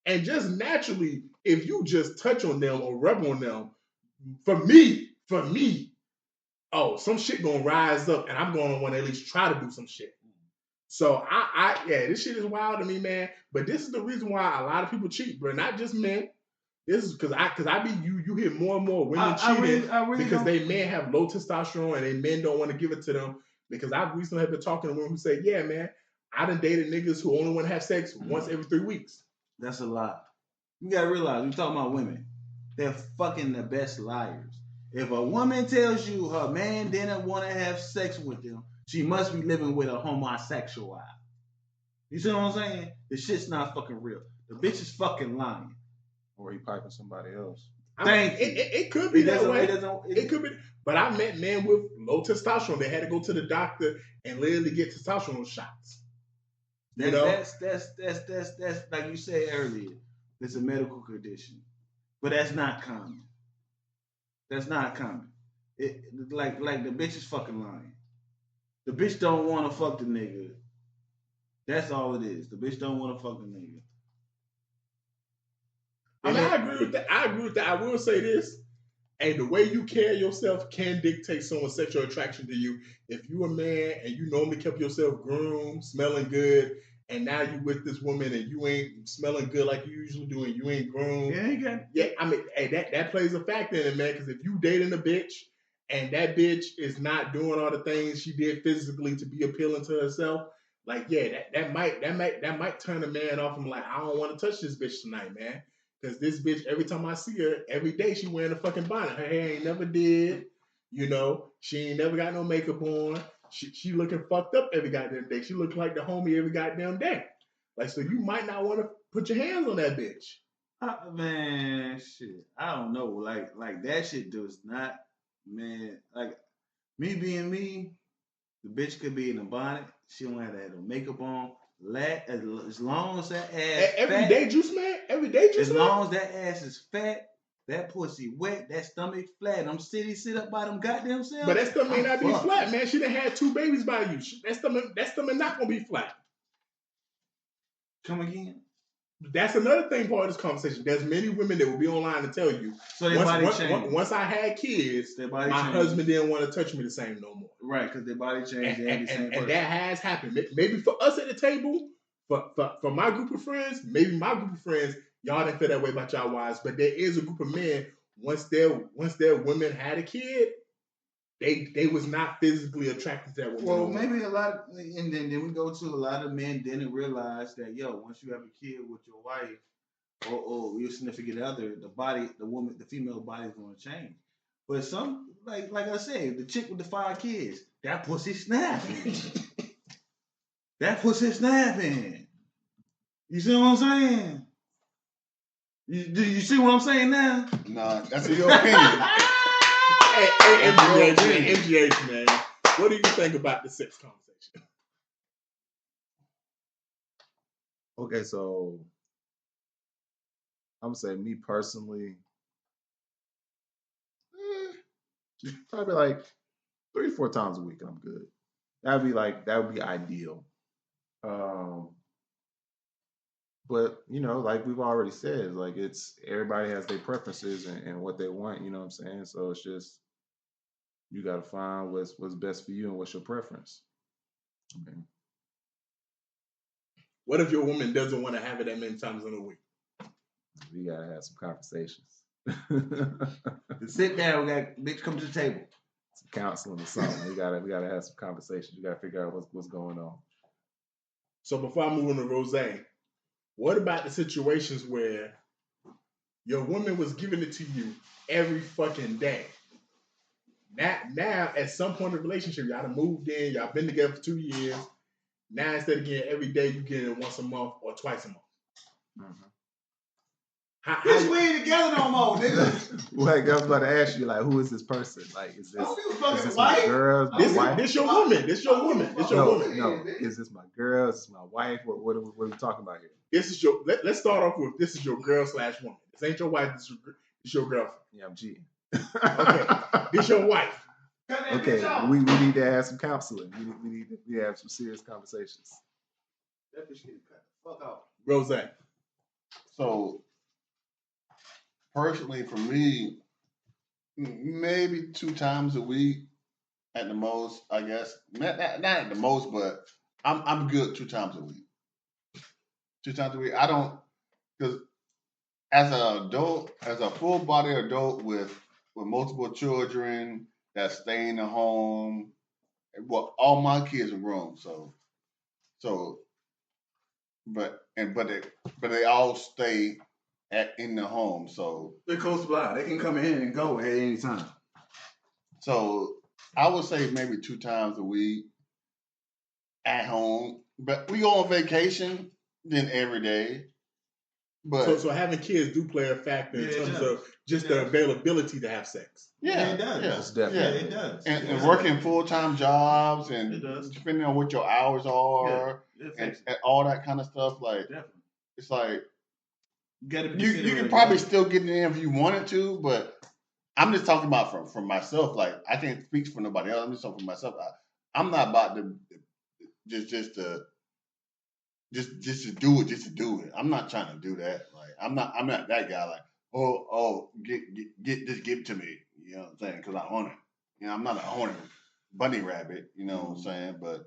And just naturally, if you just touch on them or rub on them, for me, oh, some shit gonna rise up and I'm gonna want to at least try to do some shit. So yeah, this shit is wild to me, man. But this is the reason why a lot of people cheat, bro. Not just men. This is because you hear more and more women cheating because they men have low testosterone and they men don't want to give it to them. Because I've recently been talking to women who say, yeah, man, I done dated niggas who only want to have sex once every 3 weeks. That's a lie. You gotta realize, we're talking about women. They're fucking the best liars. If a woman tells you her man didn't want to have sex with them, she must be living with a homosexual. You see what I'm saying? The shit's not fucking real. The bitch is fucking lying. Or he piping somebody else. It could be that way. It could be. But I met men with low testosterone. They had to go to the doctor and literally get testosterone shots. That's like you said earlier. It's a medical condition, but that's not common. That's not common. Like the bitch is fucking lying. The bitch don't want to fuck the nigga. That's all it is. The bitch don't want to fuck the nigga. I mean, I agree with that. I will say this. Hey, the way you carry yourself can dictate someone's sexual attraction to you. If you a man and you normally kept yourself groomed, smelling good, and now you with this woman and you ain't smelling good like you usually do and you ain't groomed. I mean, hey, that plays a factor in it, man, because if you dating a bitch and that bitch is not doing all the things she did physically to be appealing to herself, like, yeah, that might turn a man off and like, I don't want to touch this bitch tonight, man. Because this bitch, every time I see her, every day she wearing a fucking bonnet. Her hair ain't never did. She ain't never got no makeup on. She looking fucked up every goddamn day. She look like the homie every goddamn day. Like, so you might not want to put your hands on that bitch. Man, shit. I don't know. Like that shit does not, man. Like, me being me, the bitch could be in a bonnet. She don't have to have no makeup on. As long as that ass everyday juice man. As long as that ass is fat, that pussy wet, that stomach flat, them sit up by them goddamn selves. But that stomach may not be flat, man. She done had 2 babies by you. That stomach not gonna be flat. Come again? That's another thing part of this conversation. There's many women that will be online and tell you. So their body changed. Once I had kids, my husband didn't want to touch me the same no more. Right, because their body changed. And that has happened. Maybe for us at the table, for my group of friends, maybe my group of friends, y'all didn't feel that way about y'all wives. But there is a group of men, once their women had a kid, they was not physically attracted to that woman. Well, maybe a lot, and then we go to a lot of men didn't realize that, once you have a kid with your wife or your significant other, the female body is going to change. But some, like I said, the chick with the 5 kids, that pussy snapping. That pussy snapping. You see what I'm saying? Do you see what I'm saying now? Nah, that's your opinion. Hey, MGH, man. What do you think about the sex conversation? Okay, so I'm gonna say me personally, probably like 3-4 times a week. I'm good. That would be ideal. But like we've already said, like everybody has their preferences and what they want. You know what I'm saying? So it's just you got to find what's best for you and what's your preference. Okay. What if your woman doesn't want to have it that many times in a week? We gotta have some conversations. Sit down, bitch, come to the table. Some counseling or something. We gotta have some conversations. We gotta figure out what's going on. So before I move on to Rose, what about the situations where your woman was giving it to you every fucking day? Now, at some point in the relationship, y'all done moved in, y'all been together for 2 years. Now, instead of getting every day, you get it once a month or twice a month. Mm-hmm. Bitch, we ain't together no more, nigga. Like I was about to ask you, like, who is this person? Like, is this Fucking my wife. girl? My wife? This your woman. This your woman. This your woman. No. Is this my girl? Is this my wife? What are we talking about here? This is your. Let's start off with this is your girl/woman. This ain't your wife. This is your girlfriend. Yeah, I'm cheating. Okay. This your wife. Okay, we need to have some counseling. We need to have some serious conversations. That bitch getting cut the fuck out. Rose. So, personally, for me, maybe 2 times a week at the most, I guess. Not at the most, but I'm good 2 times a week. 2 times a week. I don't, because as an adult, as a full-body adult with multiple children that stay in the home, well, all my kids are grown, but they all stay in the home, so They're close by. They can come in and go at any time. So I would say maybe 2 times a week at home. But we go on vacation then every day. But so having kids do play a factor in terms of just the availability to have sex. Yeah, it does. Yes, definitely. Yeah, it does. And working full-time jobs and It does. depending on what your hours are and all that kind of stuff, like Definitely. it's like You can probably still get in if you wanted to, but I'm just talking about from myself. Like I can't speak for nobody else. I'm just talking for myself. I'm not about to just to do it just to do it. I'm not trying to do that. Like I'm not that guy. Like get just give it to me. You know what I'm saying? Because I own it. You know I'm not a horny bunny rabbit. You know what I'm saying? But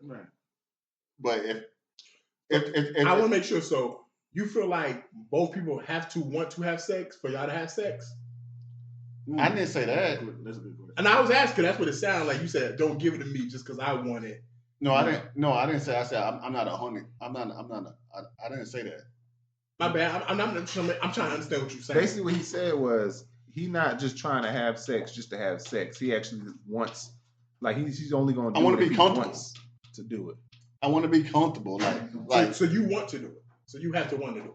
if I want to make sure. So you feel like both people have to want to have sex for y'all to have sex? I didn't say that. That's a good question. And I was asking. That's what it sounded like. You said, "Don't give it to me just because I want it." No, I didn't. No, I didn't say. I said I'm not a honey. I didn't say that. My bad. I'm trying to understand what you're saying. Basically, what he said was he not just trying to have sex just to have sex. He actually wants, like he's only going to do it if he wants to do it. I want to be comfortable. Like so you want to do it. So you have to want to do it.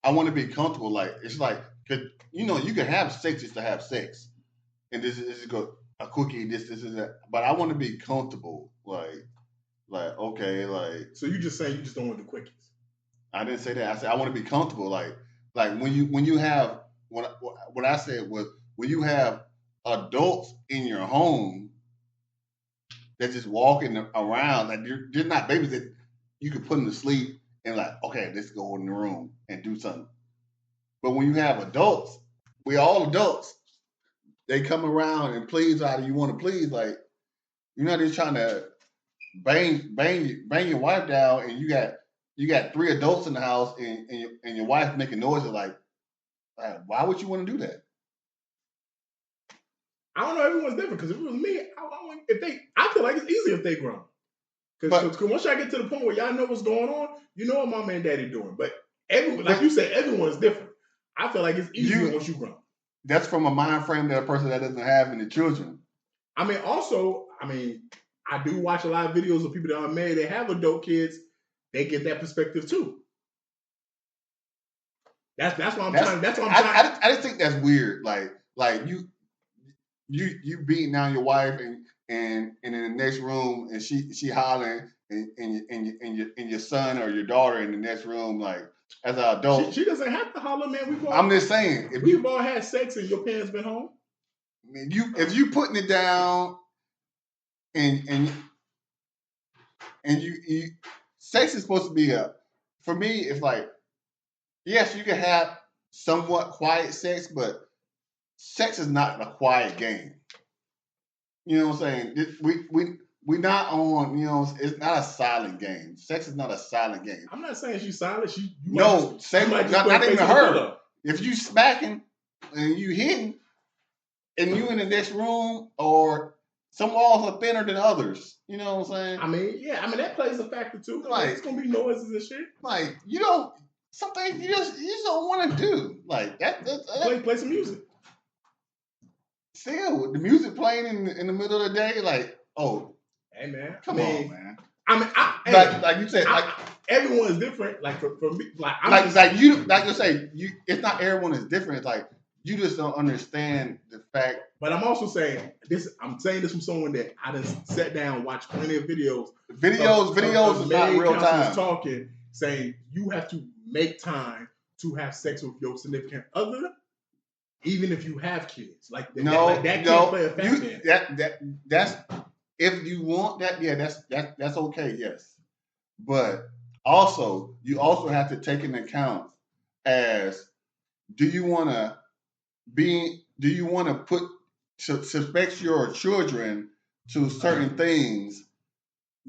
I want to be comfortable. Like it's like, cause you can have sex just to have sex, and this is a quickie. This is that. But I want to be comfortable. Like okay, like. So you just saying you just don't want to do quickies. I didn't say that. I said I want to be comfortable. Like when you have what I said was when you have adults in your home that just walking around, like they're not babies that you can put them to sleep and like, okay, let's go in the room and do something. But when you have adults, we all adults, they come around and please either you want to please, like you're not just trying to bang your wife down and you got 3 adults in the house and your wife making noises like why would you want to do that? I don't know. Everyone's different because if it was me, I feel like it's easier if they grown. Because once y'all get to the point where y'all know what's going on, you know what mama and daddy doing. But like you said, everyone's different. I feel like it's easier once you grown. That's from a mind frame that a person that doesn't have any children. I do watch a lot of videos of people that are married. They have adult kids. They get that perspective too. That's why I'm trying. That's what I'm trying. I just think that's weird. Like you beating down your wife and in the next room and she hollering and your son or your daughter in the next room like as an adult. She doesn't have to holler, man. I'm just saying if we've all had sex and your parents been home. I mean, if you putting it down and you sex is supposed to be for me it's like yes you can have somewhat quiet sex but sex is not a quiet game. You know what I'm saying? We not on, it's not a silent game. Sex is not a silent game. I'm not saying she's silent. Not even her. If you smacking and you hitting and you in the next room or some walls are thinner than others. You know what I'm saying? that plays a factor too. Like it's gonna be noises and shit. Like some things you just don't want to do. Like that. Play some music. Still, the music playing in the middle of the day, like, oh, hey man, come on, man. I mean, like you said, like everyone is different. Like for me, like you say, it's not everyone is different. It's like you just don't understand the fact. But I'm also saying this. I'm saying this from someone that I just sat down and watched plenty of videos. Videos is not real time. Talking, saying you have to make time to have sex with your significant other, even if you have kids. Like that can't play a factor. That's if you want that. Yeah, that's okay. Yes, but also you also have to take into account as do you want to suspect your children to certain things,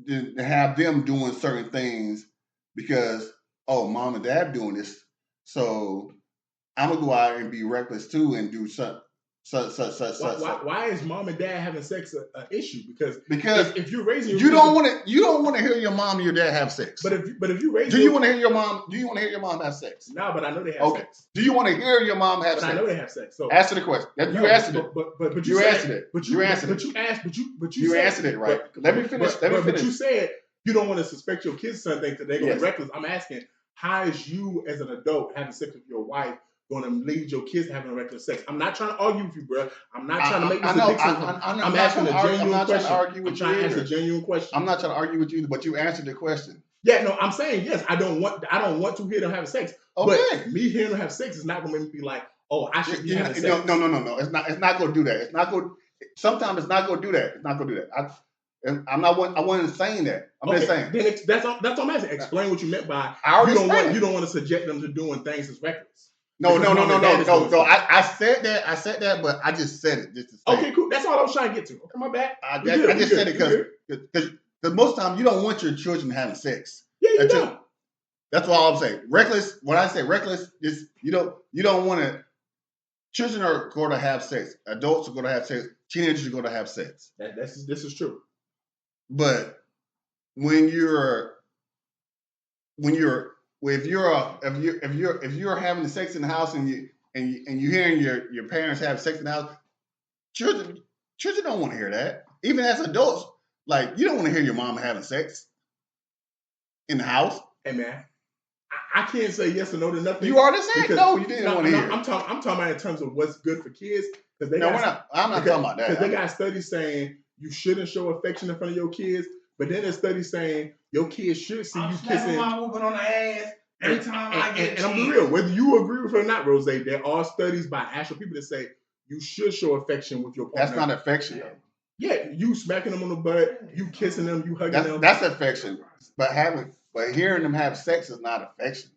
to have them doing certain things because, oh, mom and dad doing this, so I'm going to go out and be reckless too and do such. Why is mom and dad having sex an issue? Because if you're raising you don't want to hear your mom and your dad have sex. But if you raise, do you want to hear your mom have sex? No, but I know they have sex. Do you want to hear your mom have sex? I know they have sex. So answer the question. You answered it. But you answered it. But you answered it right. Let me finish. But you said you don't want to suspect your kids something because they're going to be reckless. I'm asking, how is you as an adult having sex with your wife going to lead your kids to having reckless sex? I'm not trying to argue with you, bro. I'm not trying to make this a big I'm asking a genuine question. I'm trying to ask a genuine question. I'm not trying to argue with you, but you answered the question. Yeah, no, I'm saying yes. I don't want to hear them having sex. Okay. But me hearing them have sex is not going to make me be like, oh, I should be having sex. No. It's not going to do that. It's not going. Sometimes it's not going to do that. It's not going to do that. I wasn't saying that. I'm just saying. Then that's all I'm asking. Explain what you meant by you don't want to subject them to doing things that's reckless. No. I said that, but I just said it just to say. Okay, cool. That's all I was trying to get to. Okay, my bad. I just said it because most times you don't want your children having sex. Yeah, you don't. That's all I'm saying. Reckless. When I say reckless, is you don't want to. Children are going to have sex. Adults are going to have sex. Teenagers are going to have sex. This is true. But if you're having sex in the house and you hearing your parents have sex in the house, children don't want to hear that. Even as adults, like you don't want to hear your mom having sex in the house. Hey man, I can't say yes or no to nothing. You already said no. You didn't want to hear. I'm talking about in terms of what's good for kids because I'm not talking about that. Because they got studies saying you shouldn't show affection in front of your kids. But then there's studies saying your kids should see you kissing. I'm moving on the ass every time I get. And I'm be real, whether you agree with it or not, Rose, there are studies by actual people that say you should show affection with your partner. That's not affection. Yeah, you smacking them on the butt, you kissing them, you hugging them. That's affection. But hearing them have sex is not affection.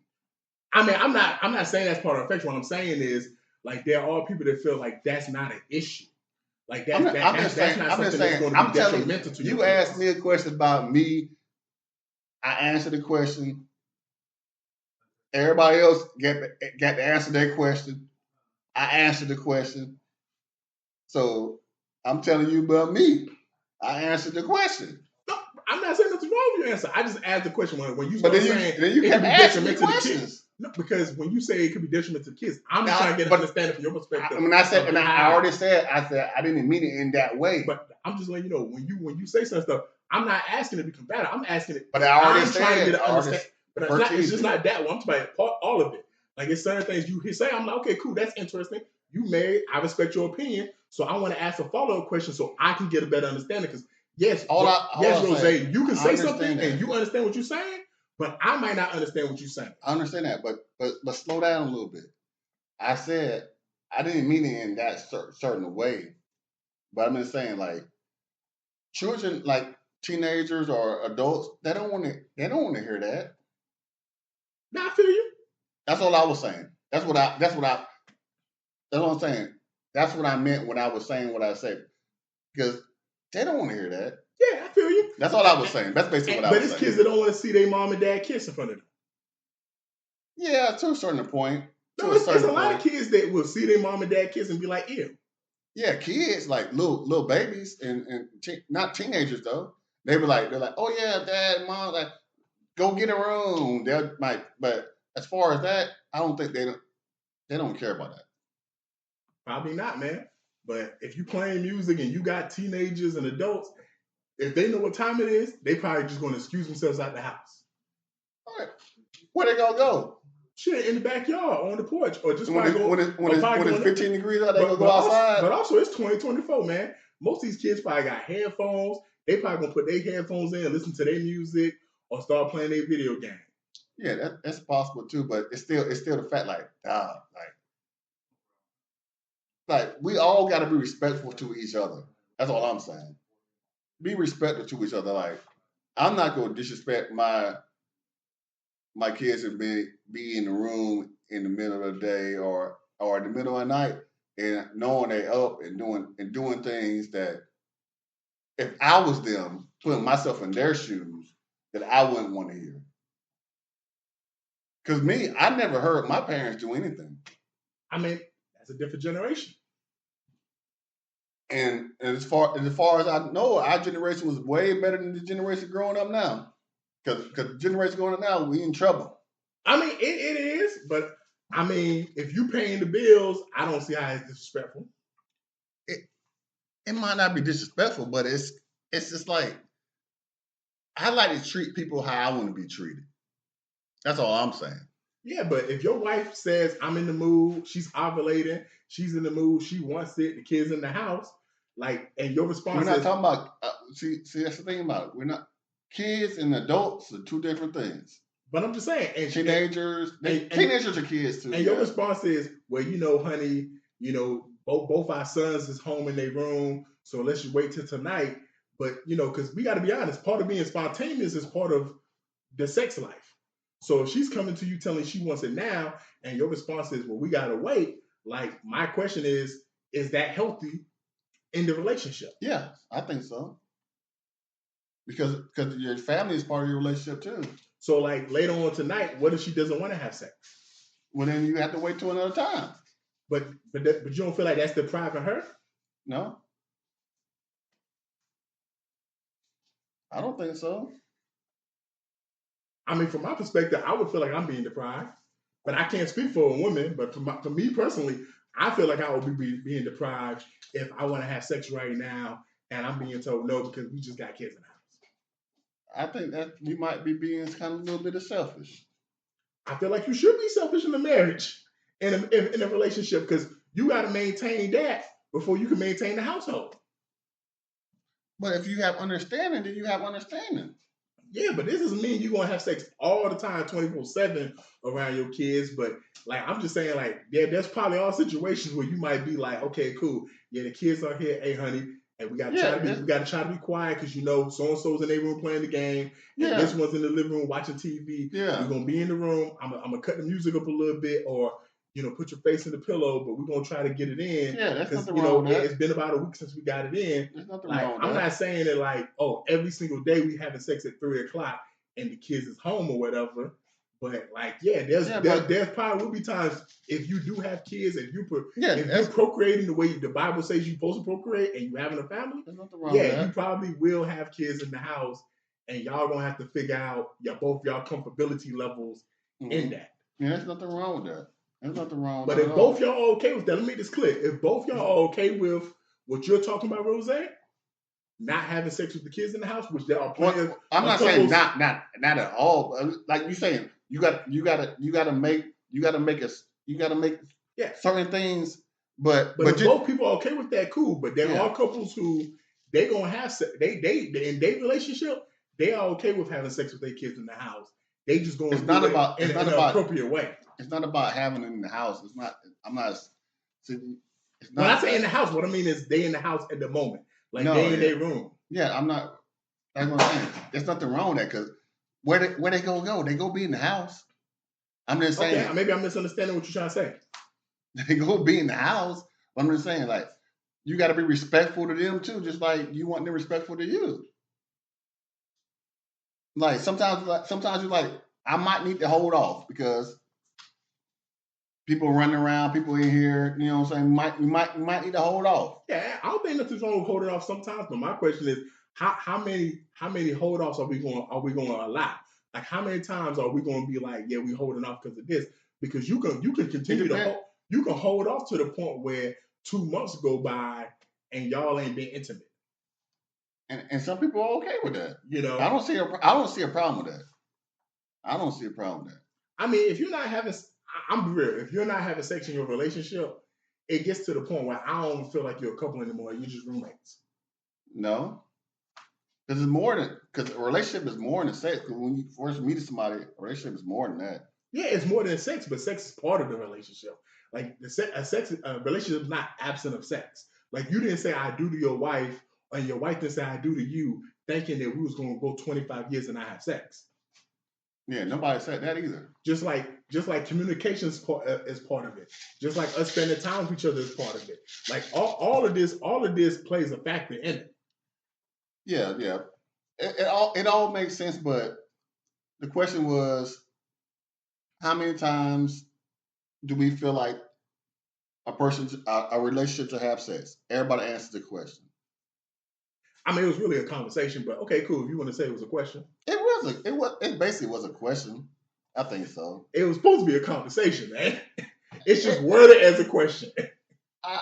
I mean, I'm not saying that's part of affection. What I'm saying is like there are people that feel like that's not an issue. Like that's not something that's going to be detrimental to you. You asked me a question about me. I answered the question. Everybody else got to answer their question. I answered the question. So I'm telling you about me. I answered the question. No, I'm not saying nothing wrong with your answer. I just asked the question when you start saying then you kept asking me questions. No, because when you say it could be detrimental to kids, I'm just trying to get an understanding from your perspective. I already said I didn't mean it in that way. But I'm just letting you know when you say some stuff, I'm not asking it to be combative. I'm asking it. But I already trying to get an understanding. But it's just not that one. I'm talking about all of it. Like it's certain things you say. I'm like, okay, cool, that's interesting. You married. I respect your opinion. So I want to ask a follow-up question so I can get a better understanding. Because yes, Jose, you can say something and you understand what you're saying. But I might not understand what you're saying. I understand that, but slow down a little bit. I said I didn't mean it in that certain way, but I'm just saying like children, like teenagers or adults, they don't want to hear that. Nah, I feel you. That's all I was saying. That's what I'm saying. That's what I meant when I was saying what I said, because they don't want to hear that. Yeah, I feel you. That's all I was saying. That's basically what I was saying. But it's kids that don't want to see their mom and dad kiss in front of them. Yeah, to a certain point. There's a lot of kids that will see their mom and dad kiss and be like, ew. Yeah, kids, like little babies and not teenagers though. They're like, oh yeah, dad, mom, like, go get a room. But as far as that, I don't think they don't care about that. Probably not, man. But if you playing music and you got teenagers and adults, if they know what time it is, they probably just going to excuse themselves out the house. All right. Where they gonna go? Shit, in the backyard, on the porch, or just When it's 15 degrees out, they gonna go outside. But also, it's 2024, man. Most of these kids probably got headphones. They probably gonna put their headphones in, listen to their music, or start playing their video game. Yeah, that's possible too. But it's still the fact, like we all got to be respectful to each other. That's all I'm saying. Be respectful to each other. Like I'm not gonna disrespect my kids and be in the room in the middle of the day or in the middle of the night and knowing they up and doing things that if I was them, putting myself in their shoes, that I wouldn't want to hear. Because me, I never heard my parents do anything. I mean, that's a different generation. And as far as I know, our generation was way better than the generation growing up now. Because the generation growing up now, we in trouble. I mean, it is, but I mean, if you paying the bills, I don't see how it's disrespectful. It might not be disrespectful, but it's just like I like to treat people how I want to be treated. That's all I'm saying. Yeah, but if your wife says I'm in the mood, she's ovulating, she's in the mood, she wants it, the kids in the house, like, and your response is... We're not talking about, see, that's the thing about it. We're not, kids and adults are two different things. But I'm just saying. And teenagers are kids too. And your response is, well, honey, both our sons is home in their room, so let's just wait till tonight. But, because we got to be honest, part of being spontaneous is part of the sex life. So if she's coming to you telling she wants it now, and your response is, well, we got to wait, like, my question is that healthy in the relationship? Yeah, I think so. Because your family is part of your relationship too. So, like, later on tonight, what if she doesn't want to have sex? Well, then you have to wait till another time. But you don't feel like that's depriving her? No. I don't think so. I mean, from my perspective, I would feel like I'm being deprived. But I can't speak for a woman. But for me personally, I feel like I would be being deprived if I want to have sex right now and I'm being told no because we just got kids in the house. I think that you might be being kind of a little bit selfish. I feel like you should be selfish in a marriage, in a relationship, because you got to maintain that before you can maintain the household. But if you have understanding, then you have understanding. Yeah, but this doesn't mean you're going to have sex all the time, 24/7 around your kids. But, like, I'm just saying, like, yeah, there's probably all situations where you might be like, okay, cool. Yeah, the kids are here. Hey, honey. And we got to try to be quiet because, so-and-so's in their room playing the game. And this one's in the living room watching TV. Yeah. We're going to be in the room. I'm going to cut the music up a little bit or, put your face in the pillow, but we're going to try to get it in. Yeah, that's nothing wrong with that. It's been about a week since we got it in. There's nothing wrong with that. I'm not saying that, like, every single day we having sex at 3 o'clock and the kids is home or whatever. But, like, there's probably will be times if you do have kids and if you're procreating the way the Bible says you're supposed to procreate and you having a family, there's nothing wrong with that. You probably will have kids in the house and y'all gonna have to figure out both y'all comfortability levels in that. Yeah, there's nothing wrong with that. There's nothing wrong with that. But if both y'all are okay with that, let me make this clear. If both y'all are okay with what you're talking about, Rose, not having sex with the kids in the house, which there are plenty of. I'm not saying not at all. Like you saying, you gotta make certain things. But if both people are okay with that, cool. But there are couples who they gonna have sex. They in their relationship, they are okay with having sex with their kids in the house. They just going in an appropriate way. It's not about having it in the house. It's not. I'm not. It's not. When I say in the house, what I mean is they in the house at the moment, like they in their room. Yeah, I'm not. That's what I'm saying. There's nothing wrong with that because where they go? They go be in the house. I'm just saying. Okay, maybe I'm misunderstanding what you're trying to say. They go be in the house. I'm just saying, like, you got to be respectful to them too, just like you want them respectful to you. Like sometimes you're like, I might need to hold off because people running around, people in here, you know what I'm saying? We might need to hold off. Yeah, I don't think nothing's wrong with holding off sometimes, but my question is how many hold offs are we going to allow? Like how many times are we going to be like, yeah, we holding off because of this? Because you can continue to you can hold off to the point where 2 months go by and y'all ain't been intimate. And some people are okay with that. You know, I don't see a problem with that. I don't see a problem with that. I mean, if you're not having, I'm real. If you're not having sex in your relationship, it gets to the point where I don't feel like you're a couple anymore. You're just roommates. No, because it's more than because a relationship is more than sex. Because when you first meet somebody, a relationship is more than that. Yeah, it's more than sex, but sex is part of the relationship. Like a relationship is not absent of sex. Like you didn't say I do to your wife, or your wife didn't say I do to you, thinking that we was going to go 25 years and not have sex. Yeah, nobody said that either. Just like communication is part of it. Just like us spending time with each other is part of it. Like all of this plays a factor in it. Yeah. It all makes sense, but the question was, how many times do we feel like a relationship to have sex? Everybody answers the question. I mean, it was really a conversation, but okay, cool. If you want to say it was a question, it basically was a question. I think so. It was supposed to be a conversation, man. It's just worded as a question. I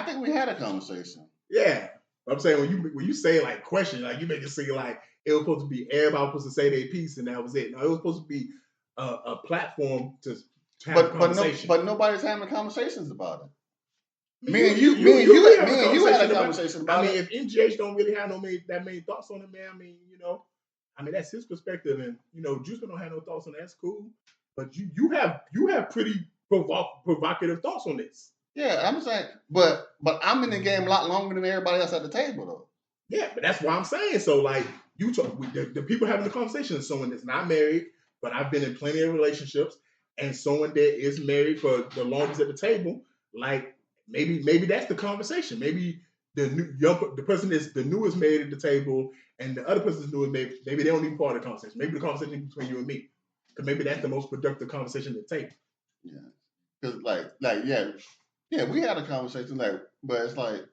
think we had a conversation. Yeah, I'm saying when you say like question, like you make it seem like it was supposed to be everybody was supposed to say their piece and that was it. No, it was supposed to be a platform to have a conversation. But nobody's having conversations about it. Me and you had a conversation about it. I mean, if MGH don't really have that many thoughts on it, man. I mean, that's his perspective, and Juice don't have no thoughts on that. That's cool, but you have pretty provocative thoughts on this. Yeah, I'm saying, but I'm in the game a lot longer than everybody else at the table, though. Yeah, but that's why I'm saying. So, like, you talk the people having the conversation is someone that's not married, but I've been in plenty of relationships, and someone that is married for the longest at the table, like. Maybe that's the conversation. Maybe the person that's the newest maid at the table and the other person's newest maid, maybe they don't even part of the conversation. Maybe the conversation between you and me. Because maybe that's the most productive conversation at the table. Yeah. Because we had a conversation, but it's like,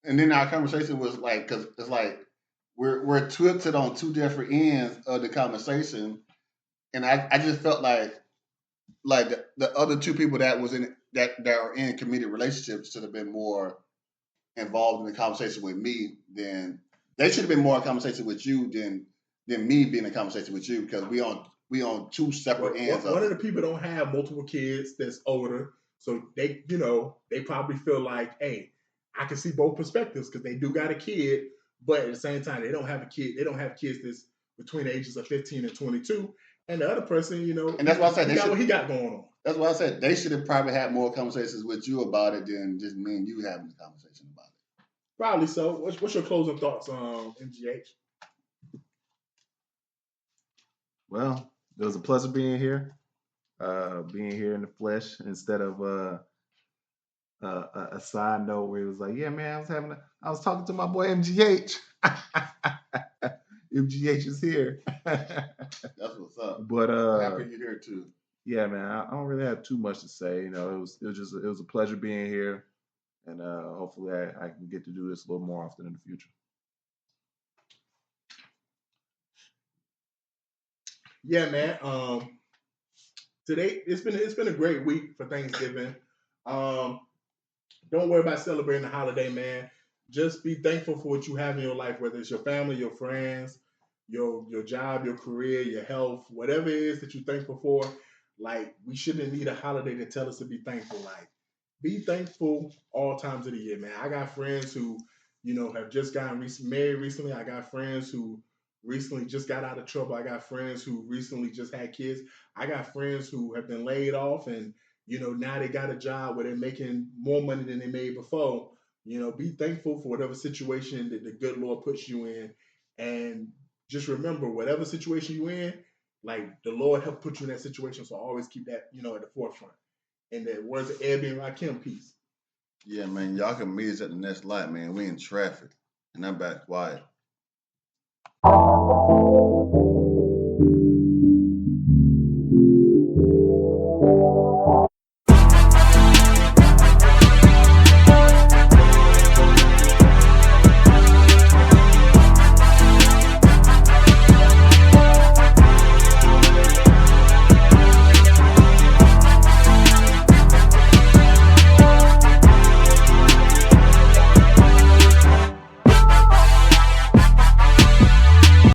and then our conversation was like, because it's like we're twisted on two different ends of the conversation, and I just felt like the other two people that are in committed relationships should have been more involved in the conversation with me. Then they should have been more in conversation with you than me being in conversation with you, because we on two separate ends. One of the people don't have multiple kids that's older, so they probably feel like, hey, I can see both perspectives because they do got a kid, but at the same time they don't have a kid. They don't have kids that's between the ages of 15 and 22. And the other person, and that's why I said what he got going on. That's why I said they should have probably had more conversations with you about it than just me and you having the conversation about it. Probably so. What's your closing thoughts on MGH? Well, it was a pleasure being here in the flesh instead of a side note where it was like, yeah, man, I was talking to my boy MGH. MGH is here. That's what's up. But happy you're here too. Yeah, man, I don't really have too much to say. It was a pleasure being here, and hopefully I can get to do this a little more often in the future. Yeah, man. Today it's been a great week for Thanksgiving. Don't worry about celebrating the holiday, man. Just be thankful for what you have in your life, whether it's your family, your friends, your job, your career, your health, whatever it is that you're thankful for. Like, we shouldn't need a holiday to tell us to be thankful. Like, be thankful all times of the year, man. I got friends who, have just gotten married recently. I got friends who recently just got out of trouble. I got friends who recently just had kids. I got friends who have been laid off and, now they got a job where they're making more money than they made before. Be thankful for whatever situation that the good Lord puts you in. And just remember, whatever situation you're in, like, the Lord helped put you in that situation, so always keep that, at the forefront. And the words of Airbnb Rakim, peace. Yeah, man, y'all can meet us at the next light, man. We in traffic, and I'm back quiet.